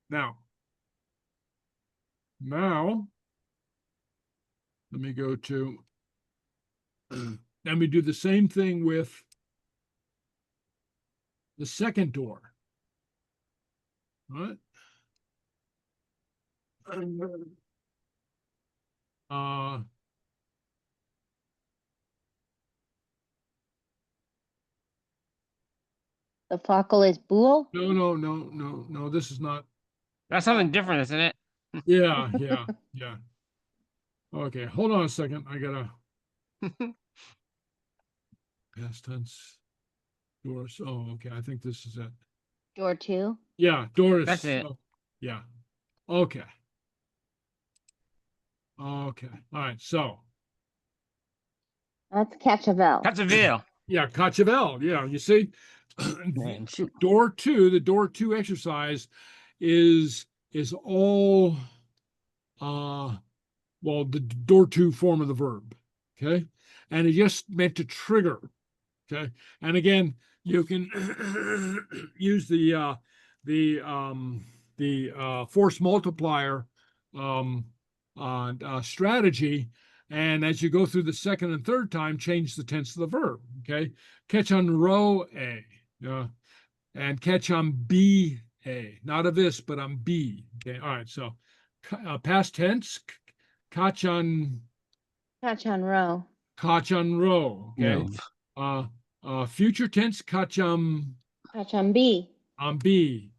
Now, let me go to, let me do the same thing with the second door. All right? The fhacal is bool. No. This is not. That's something different, isn't it? Yeah. Okay, hold on a second. I gotta past tense. Doris. Oh, okay. I think this is it. Door 2. Yeah, Doris. That's it. Yeah. Okay. Okay. All right. So. That's Catchavel. That's a veil. Yeah, Cachavel. Yeah, you see, Man, shoot. door 2, the door 2 exercise is all the door 2 form of the verb. Okay. And it just meant to trigger. Okay. And again, you can use the force multiplier strategy. And as you go through the second and third time, change the tense of the verb. Okay. Catch on row A. And catch on B A. Not of this, but on B. Okay. All right. So past tense, catch on row. Catch on row. Okay. Future tense, catch on B. On B.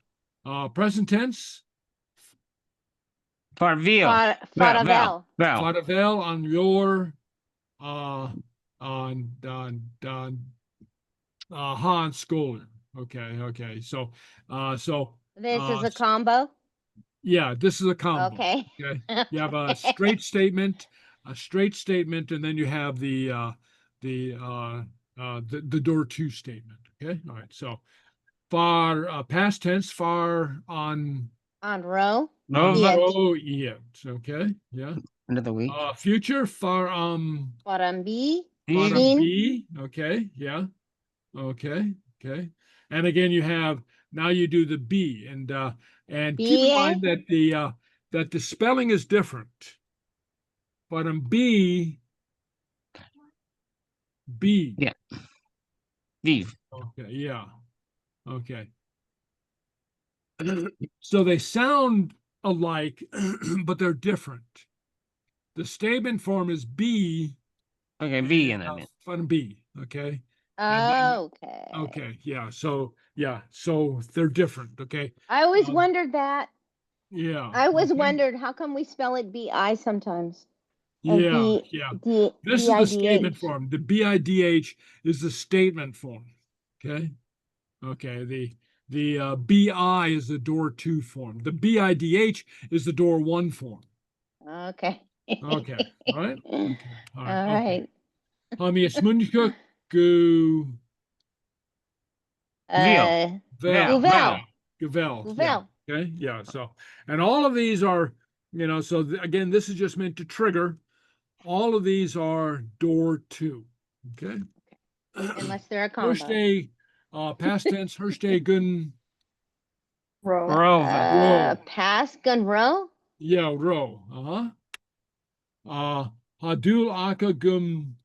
Present tense, Farvel. Faravel. Fadavel on your Han Scholar. Okay. So This is a combo. yeah, this is a combo. Okay. Okay. You have a straight statement, and then you have the door 2 statement. Okay. All right. So far past tense, far on row. No, Yet. row yet. Okay. Yeah. another week. Future far B. bottom Fhìn. B. Okay. Yeah. Okay. And again, now you do the B, and keep in mind that the spelling is different. Bottom B. Yeah. Vive. Okay. Yeah. Okay. So they sound alike, but they're different. The statement form is B. Okay, B in that. Fun B. Okay. Okay. Okay. Yeah. So they're different. Okay. I always wondered that. Yeah. I always okay. wondered how come we spell it BI sometimes. Yeah. This is the statement BIDH. form. The BIDH is the statement form. Okay. Okay. The BI is the door 2 form. The BIDH is the door 1 form. Okay. Okay, all right? Okay, all right. All Okay. right. Smunchka gu Veal. vel. Guvel. Guvel. Yeah. Guvel. Okay. Yeah. So, and all of these are, so again, this is just meant to trigger. All of these are door 2. Okay. Unless they're a combo. Hirschday, past tense, Hirschday gun. Row. Rove. Row. Pass gun row. Yeah, row. Hadul aka gum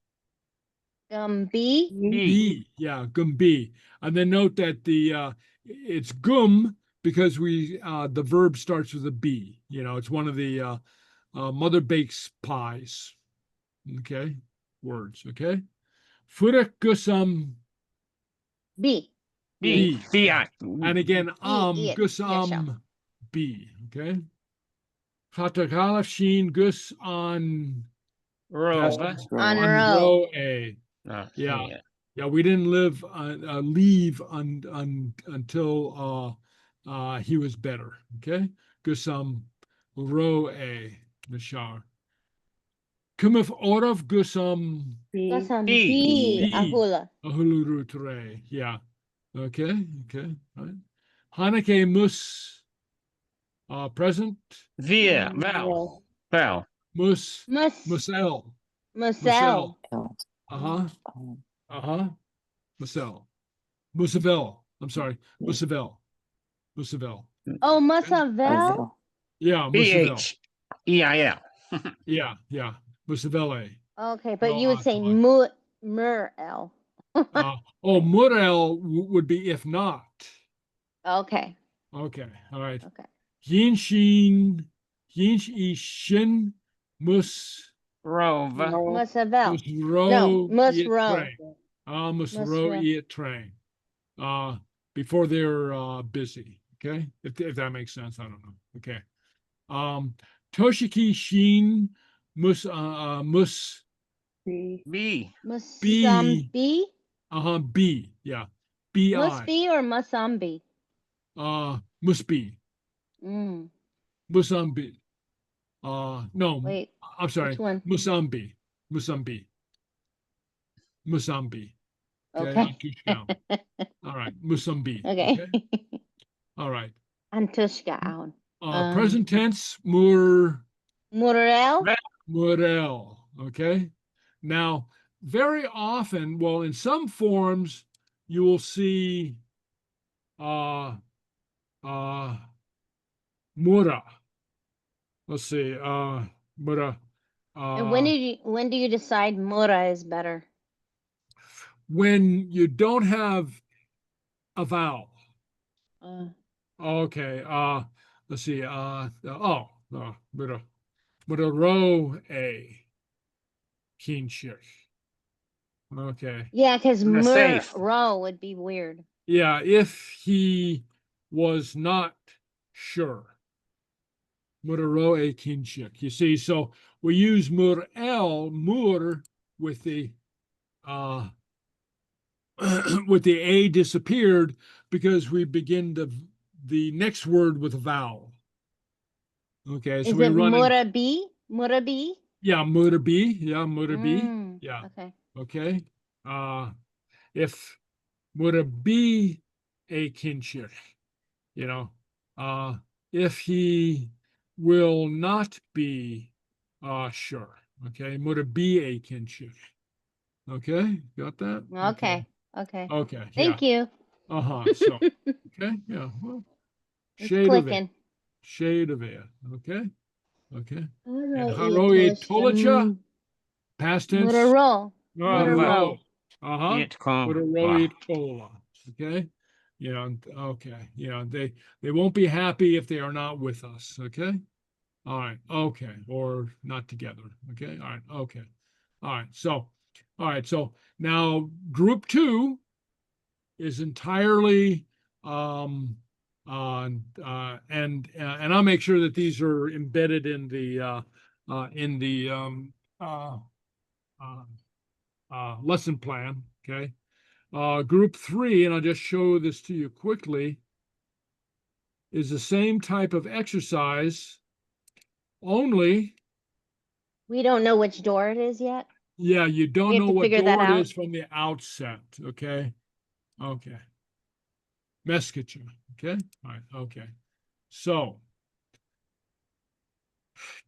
B. B. Yeah, gum B. And then note that it's gum because the verb starts with a B. It's one of the mother bakes pies. Okay, words. Okay. Furak gusam B. B. B. B-I. And again, yeah, gusam B. Okay. Fatakalaf sheen gus on Rove. On on row. row A. Oh, Yeah. yeah. Yeah, we didn't leave until he was better. Okay. Gusam row A. Nashar. Kumif orav gusam Gusam B. B. B. Ahula. ahulurutre. Yeah. Okay. Okay. Right. Haneke mus present. Via. Val. Val. Mus Mus. musel. Musel. L. Uh-huh. O. Uh-huh. Musel. Musavel. I'm sorry. Musavel. Musavel. Oh, Musavel. Oval. Yeah, Musavel. B-H-E-I-L. Yeah, yeah. Musavele. Okay, but No, you would say Murel. Murel would be if not. Okay. Okay, all right. Okay. Yinshin, Yinshin, Mus, Rove. Musavel. Musro, No, Mus Iat row. Train. Musro, Musro. Iat Train. Before they're busy. Okay, if that makes sense, I don't know. Okay. Toshiki Shin, Mus, B. B. Musambi. B, yeah. B-I. Musby or Musambi? Must be. Mm. Musambi. No, Wait. I'm sorry. Which one? Musambi. Musambi. Musambi. Okay. not too down. All right. Musambi. Okay. All right. Antushka out. Present tense, Murel. murel. Okay. Now, very often, well, in some forms, you will see mura. Let's see. Mura. And when do you decide Mura is better? When you don't have a vowel. Okay. Let's see. With a row A. Kinship. Okay. Yeah, because Safe. row would be weird. Yeah, if he was not sure. Murro a kinship. You see, so we use mur with the with the A disappeared because we begin the next word with a vowel. Okay, so Is we it run Murabi? Murabi? Yeah, murabi. Yeah, murabi. Yeah. Okay. Okay. If murabi a kinship, if he will not be sure. Okay, murabi a kinship. Okay, got that? Okay. Okay. Okay. Thank you. So okay, yeah. Well, It's shade of it. clicking. Shade of it. Okay. Okay. And Alright, haroe tolacha, past tense. Muraro. Rove. With a row tola. Okay. Okay. They won't be happy if they are not with us. Okay. All right. Okay. Or not together. Okay. All right. Okay. All right. So now group 2 is entirely and I'll make sure that these are embedded in the lesson plan. Okay. Group 3, and I'll just show this to you quickly. is the same type of exercise, only, We don't know which door it is yet. yeah, you don't We have know to what figure that door it out. is from the outset, okay? Okay. Meskecha, okay? All right, okay. So,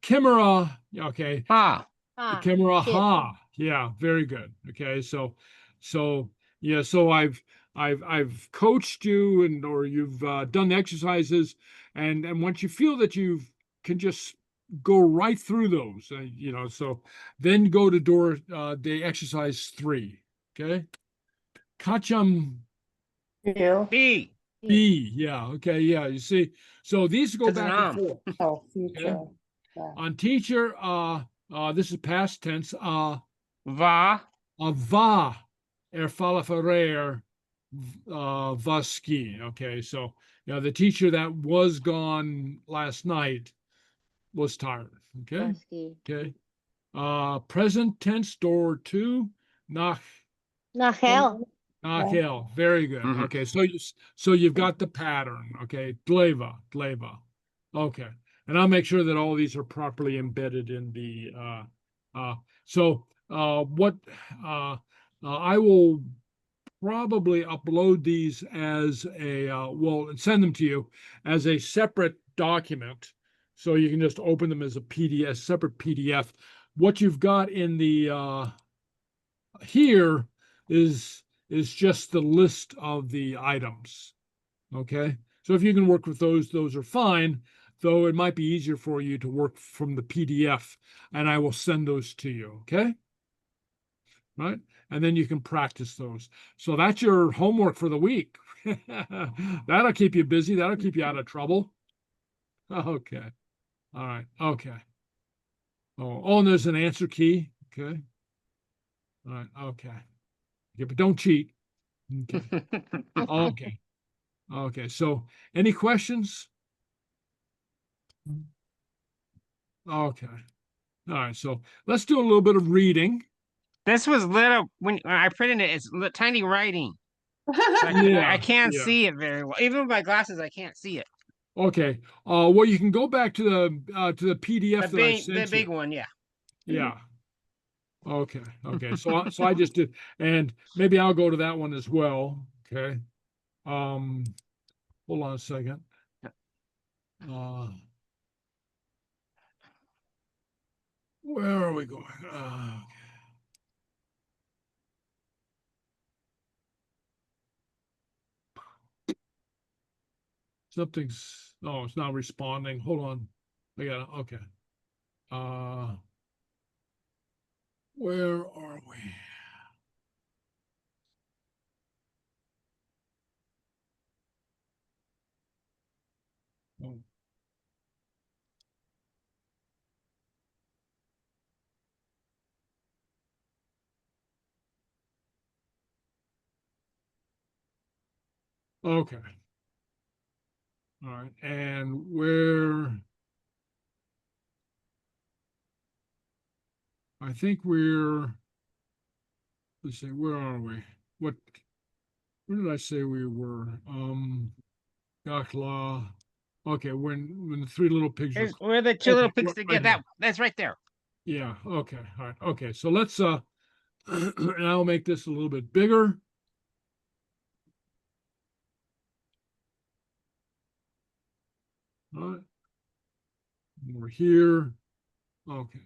Kimera, okay, Ah, Ah, Kimera shit. ha, yeah, very good. Okay, so yeah, so I've coached you and or you've done exercises, and once you feel that you can just go right through those, you know, so then go to door the exercise 3. Okay, Kacham You. B. B, yeah, okay, yeah. You see, so these go back and Tadam. forth. Oh, Okay, future. Yeah. on teacher, this is past tense. Va. Va erfalafarer vaski. Okay, so yeah, the teacher that was gone last night was tired. Okay, Husky. okay. Present tense door 2, nach Nachel. nachel. Very good. Mhm. Okay, so you've got the pattern. Okay, dleva, dleva. Okay, and I'll make sure that all these are properly embedded in the what I will probably upload these as a well, and send them to you as a separate document, so you can just open them as a PDF, separate PDF. What you've got in the here is just the list of the items. Okay, so if you can work with those are fine. Though it might be easier for you to work from the PDF, and I will send those to you. Okay, right, and then you can practice those. So that's your homework for the week. That'll keep you busy. That'll keep you out of trouble. Okay, all right, okay. Oh, and there's an answer key. Okay, all right, okay. Yeah, but don't cheat. Okay, okay, okay. So, any questions? Okay. All right. So let's do a little bit of reading. This was little when I printed it. It's tiny writing. So I Yeah. can't Yeah. see it very well. Even with my glasses, I can't see it. Okay. Well, you can go back to the PDF that I The sent big you. one, yeah. Yeah. Okay. Okay. So I just did, and maybe I'll go to that one as well. Okay. Hold on a second. Where are we going? Something's, oh, it's not responding. Hold on. I got it. Okay. Where are we? Oh. Okay. All right. And where, I think let's see, where are we? Where did I say we were? Gakla. Okay, when the 3 little pigs are, Where the 2 okay, little pigs together. right here. That's right there. Yeah, okay, all right, okay. So let's and I'll make this a little bit bigger. All right. We're here. Okay.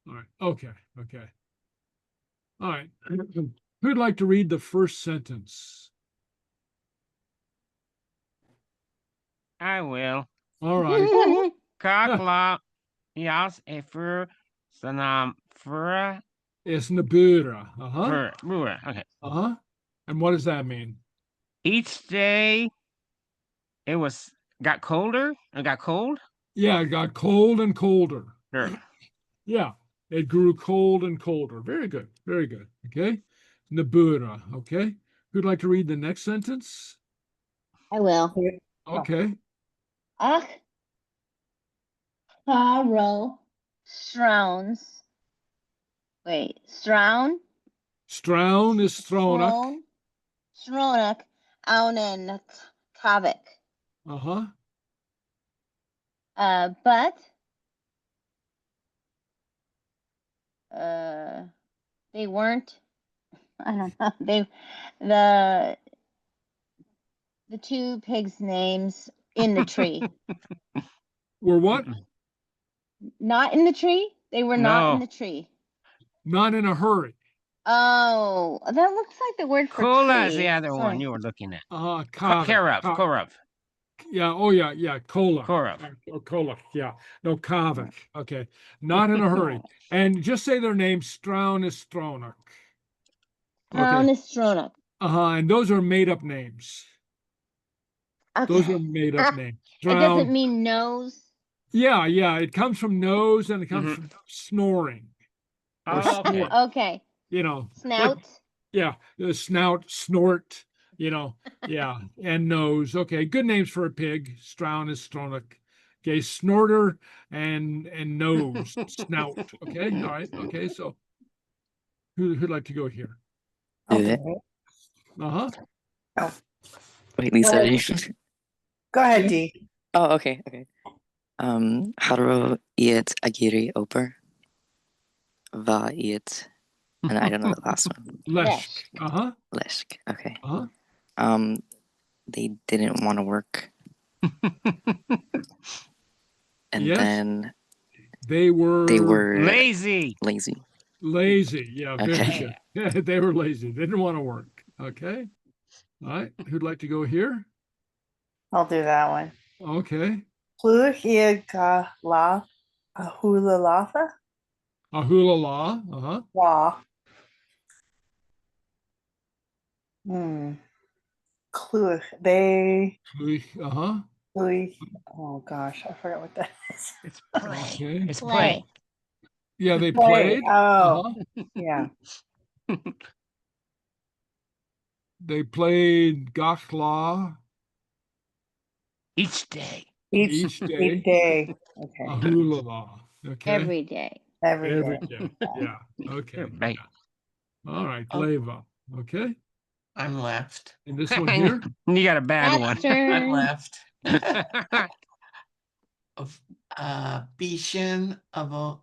All right. Okay. Okay. All right. Who'd like to read the first sentence? I will. All right. Kakla jas efur sanam fura It's Nabura. Uh-huh. for brewer. Okay. Uh-huh. And what does that mean? Each day it got colder. It got cold. Yeah, it got cold and colder. Sure. Yeah, it grew cold and colder. Very good. Very good. Okay. Nabura. Okay. Who'd like to read the next sentence? I will. Okay. Ach, Caro, Strauns. Wait, Strown? Strown is Stronach. Stronak, Aunen, Kavik. Uh-huh. But they weren't. I don't know. The two pigs' names in the tree. Were what? Not in the tree? They were not in No. the tree. Not in a hurry. Oh, that looks like the word for Cola tree. is the other one Sorry. you were looking at. Kavik. Korov. Yeah, oh yeah, cola. Korov. Or cola, yeah. No, kavik. Okay. Not in a hurry. And just say their name, Straun is Stronach. Brown is thrown up. And those are made up names. Okay. Those are made up names. It doesn't Drown. mean nose. Yeah, it comes from nose and it comes from snoring. Or Oh, okay. snort, Okay. you know. Snout. Yeah, the snout, snort, yeah, and nose. Okay, good names for a pig. Straun is Stronach. Okay, snorter and nose, snout. Okay, all right. Okay, so who'd like to go here? Do Okay. it. Uh-huh. Oh, Wait, Lisa. Go Are you... go ahead, Dee. Oh, okay. Haro iet agiri oper. Va iet. And I don't know the last one. Leshk. Uh-huh. Leshk. Okay. Uh-huh. They didn't want to work. And Yes. then They were Lazy. lazy. lazy. Yeah, very Okay. good. They were lazy. They didn't want to work. Okay. All right. Who'd like to go here? I'll do that one. Okay. Plug la ahulatha Ahulala. Uh-huh. wa. Clue. They. Uh-huh. Oh gosh, I forgot what that is. It's play. Okay. It's Play. play. Yeah, they Play. played. Oh, Uh-huh. yeah. They played Gachla Each day. each day. day. Okay. Ahulala. Okay. Every day. Every Every day. day. Yeah. Okay. Right. Yeah. All right. Oh. Leva. Okay. I'm left. And this one here. You got a bad That's one. I'm turn. left. Of Bishan of a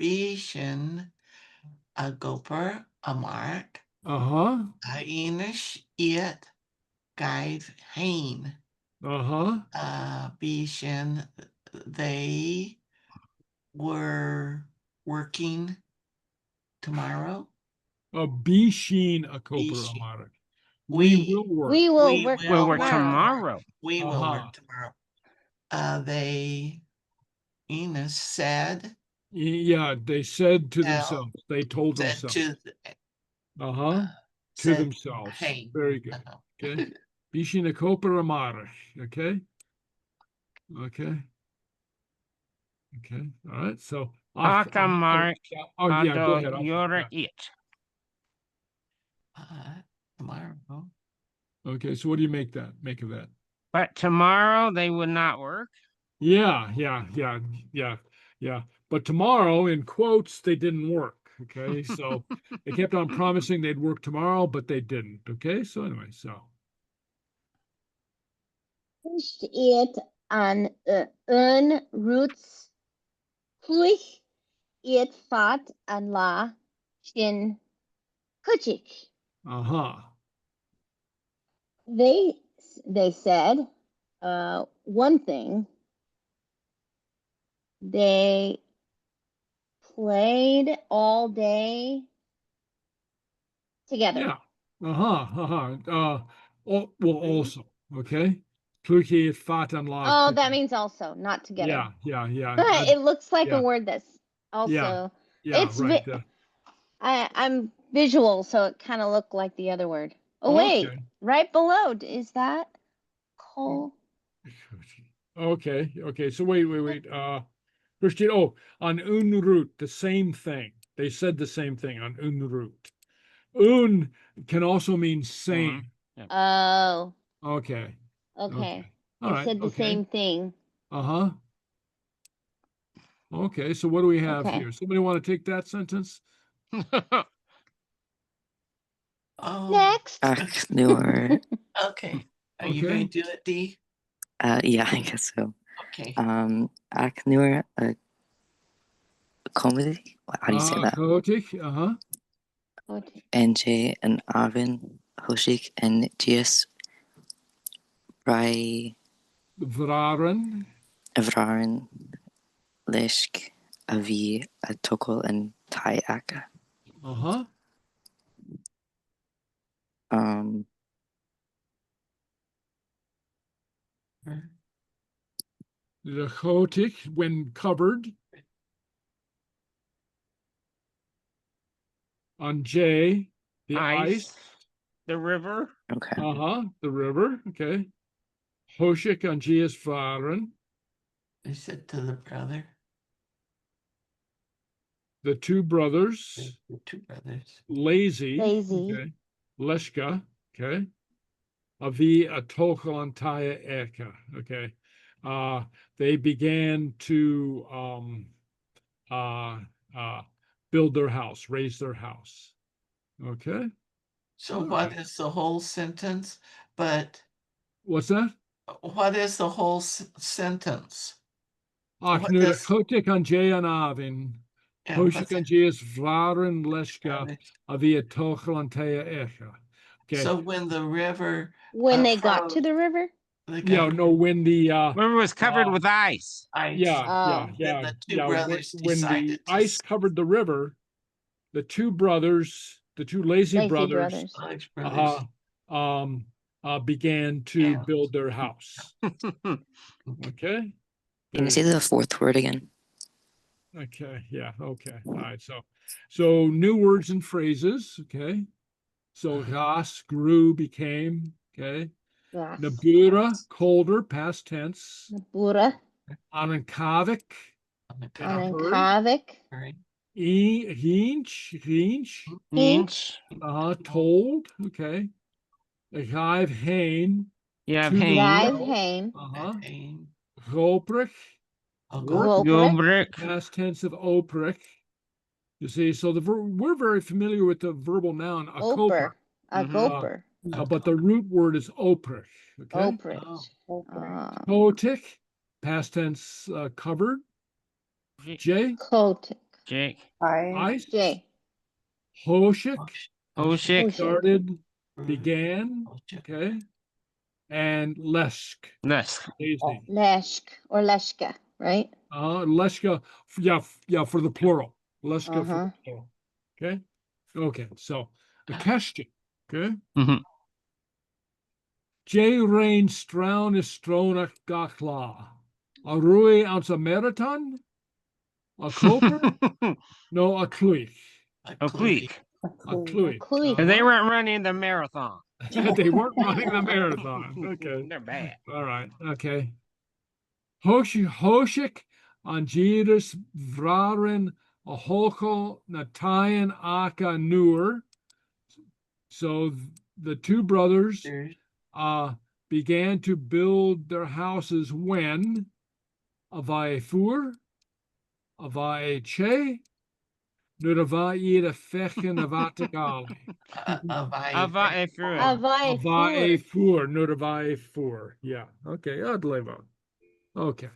Bishan a Gopher a Mark Uh-huh. a Enish it guide Hain Uh-huh. Bishan they were working tomorrow. A Bishin a Koper Bishin. Amarik. We will work. We will We work We'll work tomorrow. tomorrow. We will Uh-huh. work tomorrow. They Enos said Yeah, they said to Tell- themselves. They told said themselves. to Uh-huh. To said, themselves. hey, Very good. Okay. Bishin a Koper Amarik. Okay. Okay. Okay. All right. So Akamark. Oh yeah, go ahead. You're Yeah. it. tomorrow. Okay, so what do you make of that? But tomorrow they would not work. Yeah. But tomorrow, in quotes, they didn't work. Okay, so they kept on promising they'd work tomorrow, but they didn't. Okay, so anyway, so Pushed it on roots. Pluich it fat and la shin kuchik. uh-huh. They said one thing. They played all day together. Yeah. Well, also, okay. Pluki it fat and la. Oh, that means also, not together. Yeah. But it looks like yeah. a word that's also. Yeah, It's right. I'm visual, so it kind of looked like the other word. Oh wait, Okay. right below, is that coal? Okay. So wait. Christian, on un route, the same thing. They said the same thing on un route. Un can also mean same. Oh, Okay. okay. All It right. said the same thing. Uh-huh. Okay, so what do we have Okay. here? Somebody want to take that sentence? Oh, Next. Ak newer. okay. Are you going to do it, Dee? Yeah, I guess so. Okay. Ac nuair a comedy. How do you say that? Chaotic, NJ and Arvin, Hoshik and GS Bry Vraran, Evrarin Lishk Avi a Tokol and Tai Aka. the chaotic when covered. On J, the ice. The river. Okay. The river, okay. Hoshik on G is Vraran. I said to the brother. The two brothers. The two brothers. Lazy. Lazy. Okay. Leshka, okay. Avi Atokhalantaya Eka, okay. They began to build their house, raise their house. Okay. So what is the whole sentence? But what's that? what is the whole sentence? Chotik on J on Avin. Hoshik on J is Vrarin Leshka Avi Atokhalantaya Eka. Okay. So when the river they got to the river? Yeah, no, when the river was covered with ice. Yeah. The two brothers when the ice covered the river, the two lazy brothers, began to build their house. Okay. Can you say the fourth word again? Okay, yeah, okay. All right, so new words and phrases, okay. So ras grew, became, okay. Yes. Nabura, colder, past tense. Nabura. Anankavik. Anankavik. Hinch. Told, okay. Gaiv hain. Yeah, hain. Goprich. Goprich. Past tense of oprich. You see, so we're very familiar with the verbal noun akoper. Goper. But the root word is oprich. Okay. Kotik, past tense covered. J. Kotik. J. Ice. J. Hoshik. Started. Began. Okay. And leshk. Leshk or leshka, right? Leshka. Yeah, for the plural. Leshka for the plural. Okay. Okay. So the question. Okay. J rain straun is stronach gachla. A rui ounce a marathon? A coper? No, a cluich. A cluich. And they weren't running the marathon. They weren't running the marathon. Okay. They're bad. All right. Okay. Hoshik on Jiris Vrarin a Holko Natayan Aka Nur. So the two brothers began to build their houses when Avai Fur, Avai Che, Nuravai the Fechen Avatagali. Avai Fur, Nuravai Fur. Yeah. Okay. Adleva. Okay.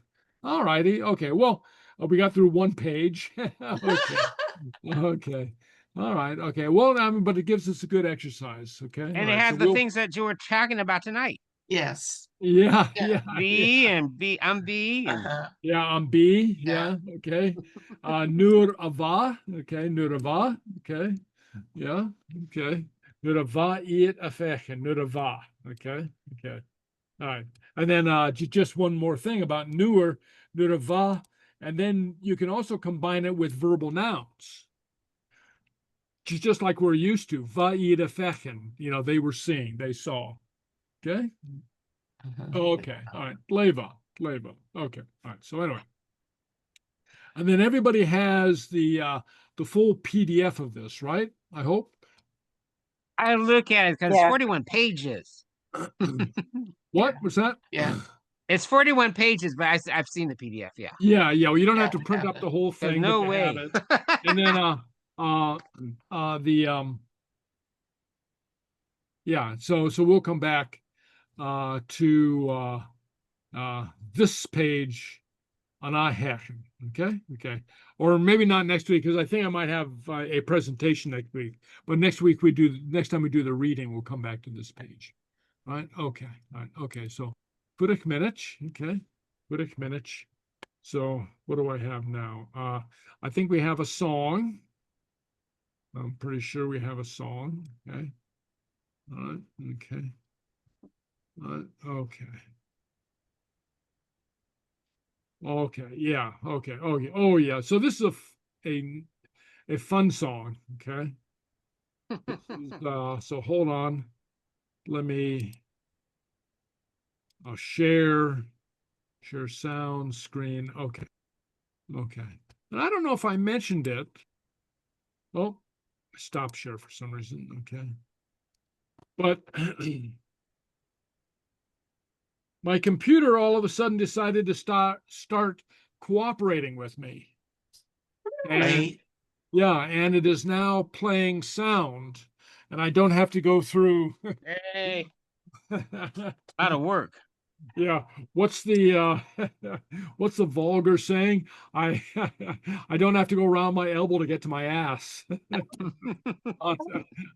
All righty. Okay. Well, we got through one page. Okay. Okay. All right. Okay. Well, but it gives us a good exercise. Okay. And it has the things that you were talking about tonight. Yes. Yeah. B and B. I'm B. Yeah, I'm B. Yeah. Okay. Nur Ava. Okay. Nur Ava. Okay. Yeah. Okay. Nur Ava it afechen. Nur Ava. Okay. Okay. All right. And then just one more thing about Nur Ava. And then you can also combine it with verbal nouns. Just like we're used to. Va'id afechen. They were seeing, they saw. Okay. Okay. All right. Leva. Okay. All right. So anyway. And then everybody has the full PDF of this, right? I hope. I look at it because it's 41 pages. What was that? Yeah. It's 41 pages, but I've seen the PDF. Yeah. Yeah. Well, you don't have to print up the whole thing. No way. And then yeah. So we'll come back to this page on Ath-shealladh. Okay. Or maybe not next week, because I think I might have a presentation next week. But next time we do the reading, we'll come back to this page. Right? Okay. All right. Okay. So Buddhik Minich. Okay. Buddhik Minich. So what do I have now? I think we have a song. I'm pretty sure we have a song. Okay. All right. Okay. All right. Okay. Okay. Yeah. Okay. Okay. Oh yeah. So this is a fun song. Okay. This is, so hold on. Let me. I'll share sound screen. Okay. Okay. And I don't know if I mentioned it. Oh, I stopped share for some reason. Okay. But my computer all of a sudden decided to start cooperating with me. And Right. yeah, and it is now playing sound, and I don't have to go through. Hey, a lot of work. Yeah, what's the what's the vulgar saying? I I don't have to go around my elbow to get to my ass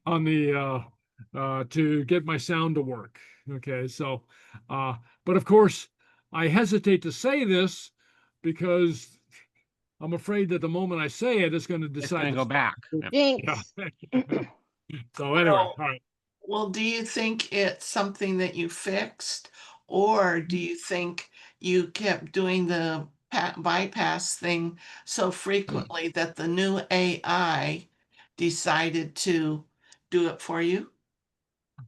on the to get my sound to work. Okay, so but of course I hesitate to say this because I'm afraid that the moment I say it, it's going to It's decide going to go back. Yep. Jinx. Yeah. So anyway, all right. Well, do you think it's something that you fixed, or do you think you kept doing the bypass thing so frequently that the new AI decided to do it for you?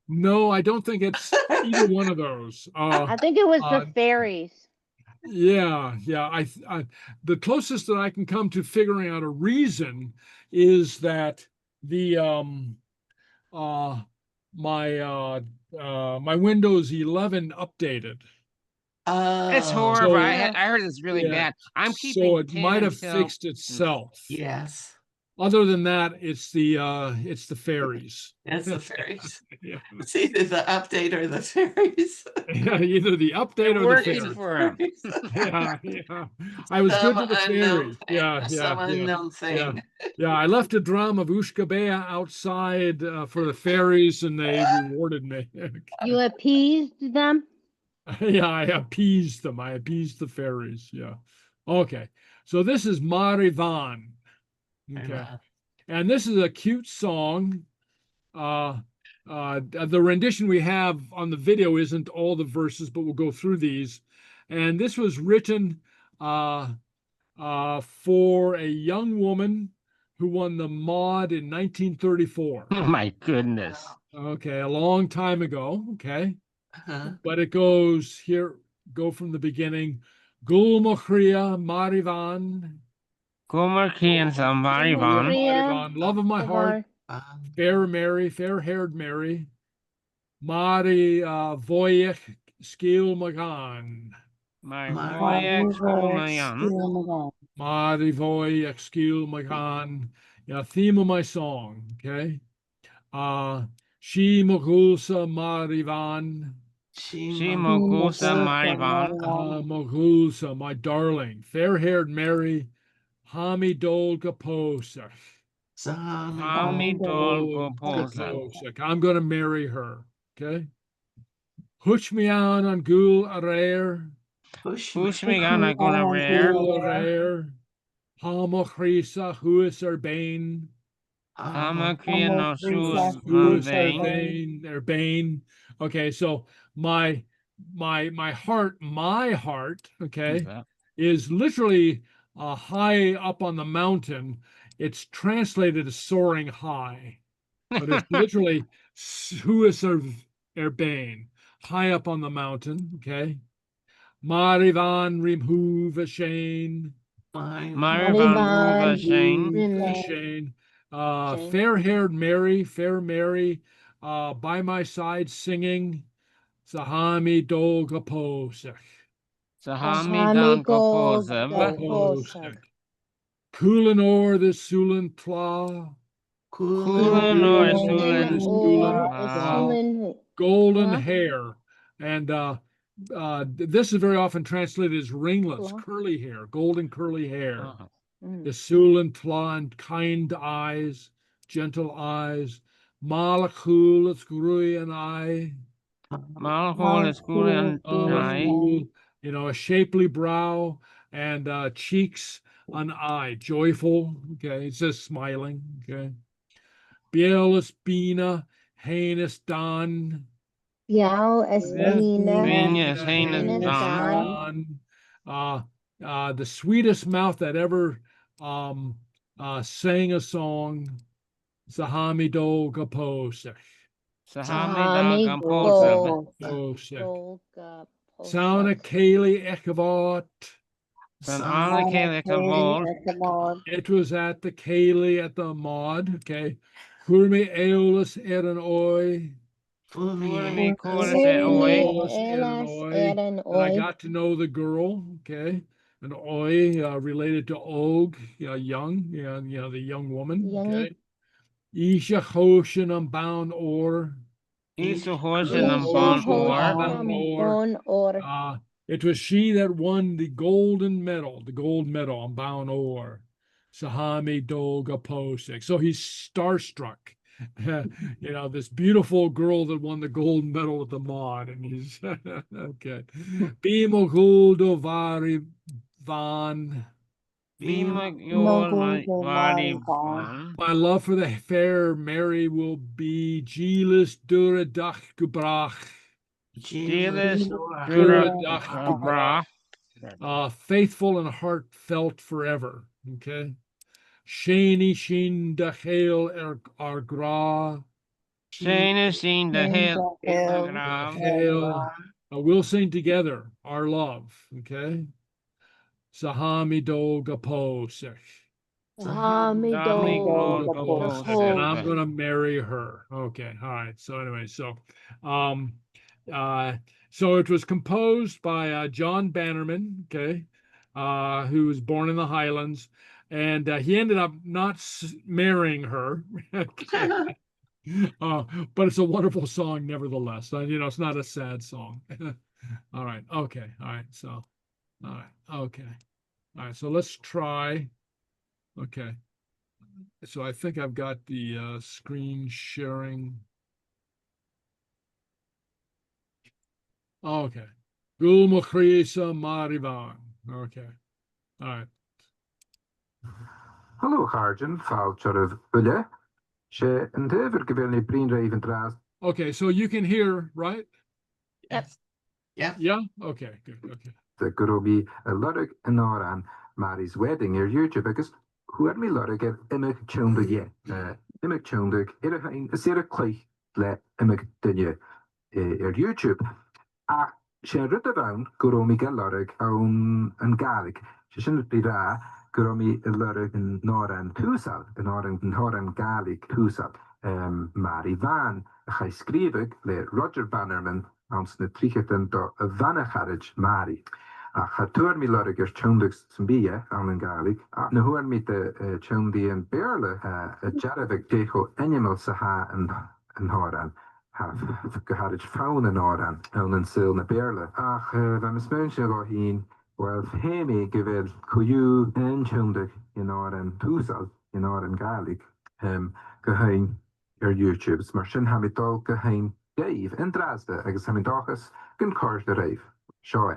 No, I don't think it's either one of those. I think it was the uh, fairies. Yeah. I the closest that I can come to figuring out a reason is that the my Windows 11 updated. It's Oh, horrible. So I heard it's really yeah, bad. I'm so keeping it 10 might have until fixed itself. yes, Other than that, it's the fairies. it's the fairies. Yeah. It's either the update or the fairies. Yeah, either the update they're or the working fairies. for him. Yeah. I was Some good to the unknown fairies. thing, some unknown thing. Yeah. I left a drum of Ushkabea outside for the fairies, and they rewarded me. You appeased them? Yeah, I appeased them. I appeased the fairies. Yeah. Okay. So this is Marivan. Okay. And this is a cute song. The rendition we have on the video isn't all the verses, but we'll go through these. And this was written for a young woman who won the Mhòd in 1934. Oh my goodness. Okay, a long time ago. Okay, Uh-huh. but it goes here. Go from the beginning. Gulmachria Marivan. Gomerki and Samarivan. Marivan, love of my heart. Um, Fair-haired Mary. Mari Voyech Skil Magan. My My voyage Oh, Mari Voyech Skil Magan. Yeah, theme of my song. Okay. She Mogulsa Marivan. She Mogusa Marivan. Mogulsa, my darling. Fair-haired Mary. Hami Dolga Posach. Hami Dolgo Posach. I'm going to marry her. Okay. Hush me on Gul Arair. push Push me on, I'm gonna rare. Gul Arair. Hamochrisa Huis Urbain. Hamakri no shoes Huis Monvain. Urbain. Okay, so my heart, okay, is literally high up on the mountain. It's translated as soaring high, but it's literally Huis Urbain, high up on the mountain. Okay. Marivan Rimhu Vashane. Marivan Ruva Shane. Shane. Fair-haired Mary, fair Mary, by my side singing Sahami Dolga Posach. Sahami Dango Posev. Kulanor the Sulan Tla. Kulanor Sulan Golden hair. And this is very often translated as ringlets, Cool. curly hair, golden curly hair. Uh-huh. Mm. The Sulan Tlan, kind eyes, gentle eyes. Malachul, it's grui an eye. Malachol is good and Malachul, a shapely brow and cheeks, an eye, joyful. Okay, it says smiling. Okay. Bielis Bina, heinous Don. Bial Espina. Venus, heinous Heinous Don. The sweetest mouth that ever sang a song. Sahami do gaposek. Sahami dog compulsive. Posek. Sauna Kaylee Ekavot. San Anna Gaelic a Mhòd. It was at the Kaylee at the Mhòd. Okay. Hurmi Eolus an oi. Furmi Eolus an oi. And I got to know the girl. Okay. And oi related to Og, young, the young woman. Okay. Isha Hoshin bound or. Isa Horsen and Bon Or. It was she that won the golden medal, the gold medal on bound or. Sahami Dolga Posek. So he's starstruck. This beautiful girl that won the gold medal at the Mhòd, and he's okay. Bimogul Dovari Van. My love for the fair Mary will be Gilis Duradach Gubrach. Faithful and heartfelt forever. Okay. Shani Shin Dachel Argra. Shana seen the hail. We'll sing together our love. Okay. Sahami Dolga Posek. And I'm gonna marry her. Okay, all right. So anyway, so it was composed by John Bannerman, okay, who was born in the Highlands, and he ended up not marrying her. Okay. But it's a wonderful song nevertheless. It's not a sad song. All right. Okay. All right. So, all right. Okay. All right. So let's try. Okay. So I think I've got the screen sharing. Okay. Gul Mochrisa Marivan. Okay. All right. Hallo Garjan, Fàilte Ulle. She and David Gavelni Breen Raven Dras. Okay, so you can hear, right? Yes. Yeah. Yeah? Okay, good. Okay. The Gurobi a Ludwig and Òran Mary's wedding your YouTube because who had me Ludwig at Imig Chundig ye. Imig Chundig, Irhain, a Sira Clay, let Imig Dinye YouTube. She wrote around Guromi Ludwig on Gaelic. She shouldn't be there. Guromi Ludwig in Òran Tusal, in Òran Gaelic Tusal. Mary Van, I skrivig le Roger Bannerman ans na tricheten do a vanacharage Mary. Cha tuair mi Ludwig chundig smbia an Gaelic. Na huan mi de chundi en Berle a jaravig decho animal saha en Òran. Geharage faun en Òran an sil na Berle. Van mis mensje go heen. Wel, hemi geweld kuju en chundig in Òran Tusal, in Òran Gaelic. Geheim YouTube's mar sin ha mi dal geheim Dave in Dresde agus ha mi dachas gan cor de raibh. Seo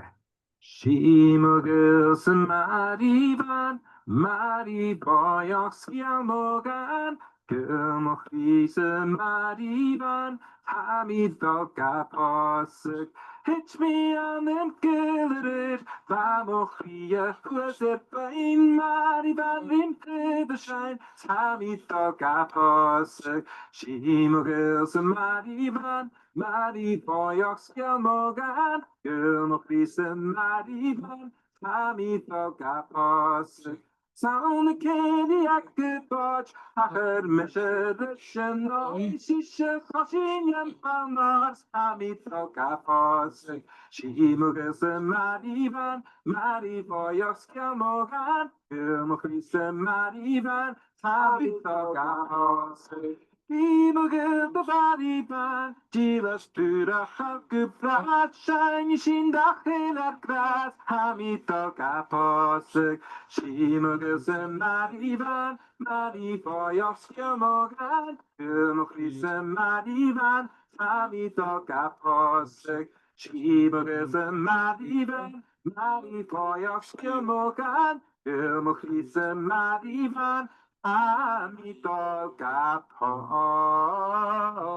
She mogul san Mari van, Mari boyach skial mogan, Gilmoch visa Mari van, ha mi dal gaposig. Hitch me on them gillerid, Vamoch via was it fine, Mari van lim to the shine, ha mi dal gaposig. She mogul san Mari van, Mari boyach skial mogan, Gilmoch visa Mari van, ha mi dal gaposig. Sound the candy I could watch. I heard measured the shin. She should crossing and farmers. I meet the capos. She muggles a Marivan, Mari boy of Scamogan. Gilmochris a Marivan, I meet the capos. Immergön bevariban, Givas pura hagubrat, Shiny shin dachelat gras, Hamita kaposik, Shimmergös marivan, Marivoyos yomogran, Gumokris marivan, Hamita kaposik, Shimmergös marivan, Marivoyos yomogran, Gumokris marivan, Amito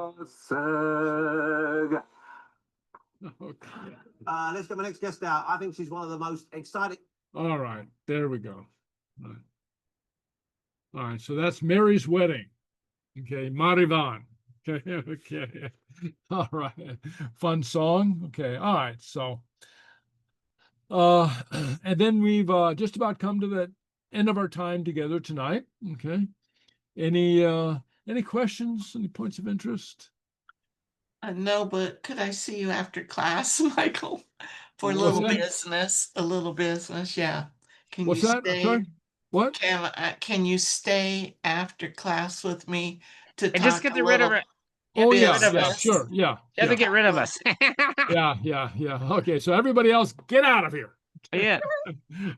kaposig. Okay. Let's get my next guest out. I think she's one of the most exciting. All right, there we go. All right, so that's Mary's wedding. Okay, Marivan. Okay, okay. All right. Fun song. Okay, all right. So and then we've just about come to the end of our time together tonight. Okay. Any questions, any points of interest? No, but could I see you after class, Michael? For a What's little that? business, yeah. Can What's you that? I'm stay? sorry? What? Can you stay after class with me to And just talk get a rid of little it. Oh, Get yeah, rid of yeah, us. sure. Yeah. You have to Yeah. get rid of us. Yeah. Okay, so everybody else, get out of here. Yeah.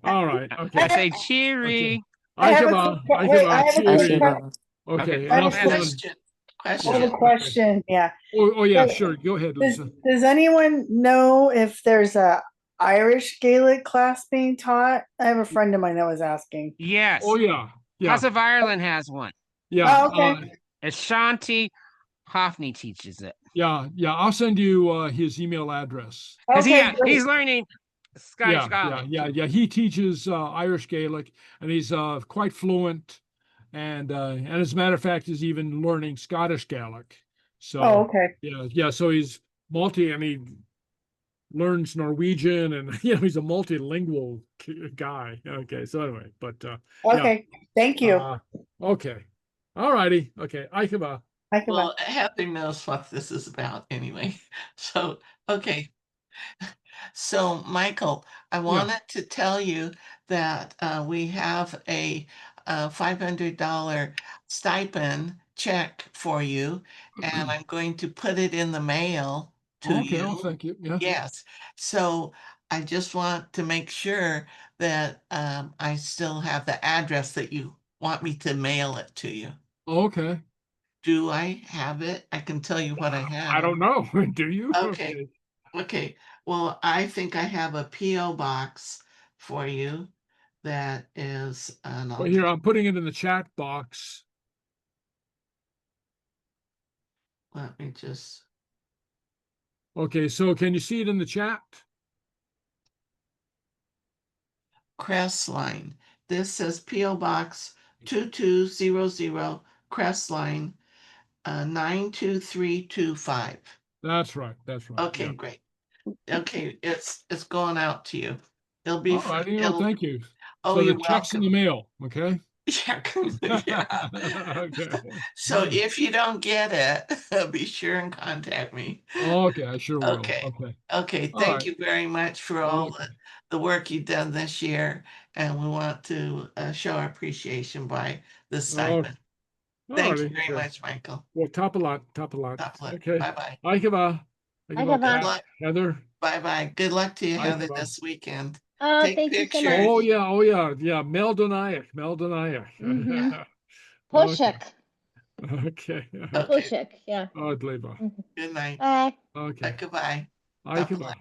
All right. I Okay. say cheery. I have a Aikaba, quick- wait, I have a cheery. quick Ashima. Okay, I have enough a fun. question. I have a question. Yeah. Oh, yeah, So, sure. Go ahead, Does, Lisa. does anyone know if there's a Irish Gaelic class being taught? I have a friend of mine that was asking. Yes. Oh, yeah. House of Ireland has one. Yeah. Oh, okay. Ashanti Hoffney teaches it. Yeah. I'll send you his email address. Because Okay, great. he's learning Scottish Gaelic. Yeah. He teaches Irish Gaelic, and he's quite fluent. And as a matter of fact, he's even learning Scottish Gaelic. So Oh, okay. yeah. So he's and he learns Norwegian, and he's a multilingual guy. Okay. So anyway, but Okay. Thank you. okay. All righty. Okay. Aikaba. Well, Heather knows what this is about anyway. So, okay. So, Michael, I wanted to tell you that we have a $500 stipend check for you, and I'm going to put it in the mail to Okay. you. Oh, thank you. Yeah. Yes. So I just want to make sure that I still have the address that you want me to mail it to you. Okay. Do I have it? I can tell you what I have. I don't know. Do you? Okay. Okay. Well, I think I have a P.O. box for you that is Well, here, I'm putting it in the chat box. let me just Okay, so can you see it in the chat? Crestline. This says P.O. Box 2200 Crestline 92325. That's right. Okay, Yeah. great. Okay, it's going out to you. It'll be All right, thank you. Oh, So you're the check's in the welcome. mail, okay? Yeah. Okay. So if you don't get it, be sure and contact me. Okay, I sure will. Okay. Okay. Okay, All thank right. you very much for all Okay. the work you've done this year, and we want to show our appreciation by this stipend. Thank you very much, Michael. Well, top a lot. Okay. Bye-bye. Aikaba. Aikaba. luck. Heather. Bye-bye. Good luck to you, Heather, Aikaba. this weekend. Oh, Take thank you so pictures. much. Oh yeah. Mel Donayak. Mhm. Pushik. Okay. Okay. Pushik. Yeah. Oh, Dleba. Good night. Bye. Okay. Goodbye. God Aikaba. bless.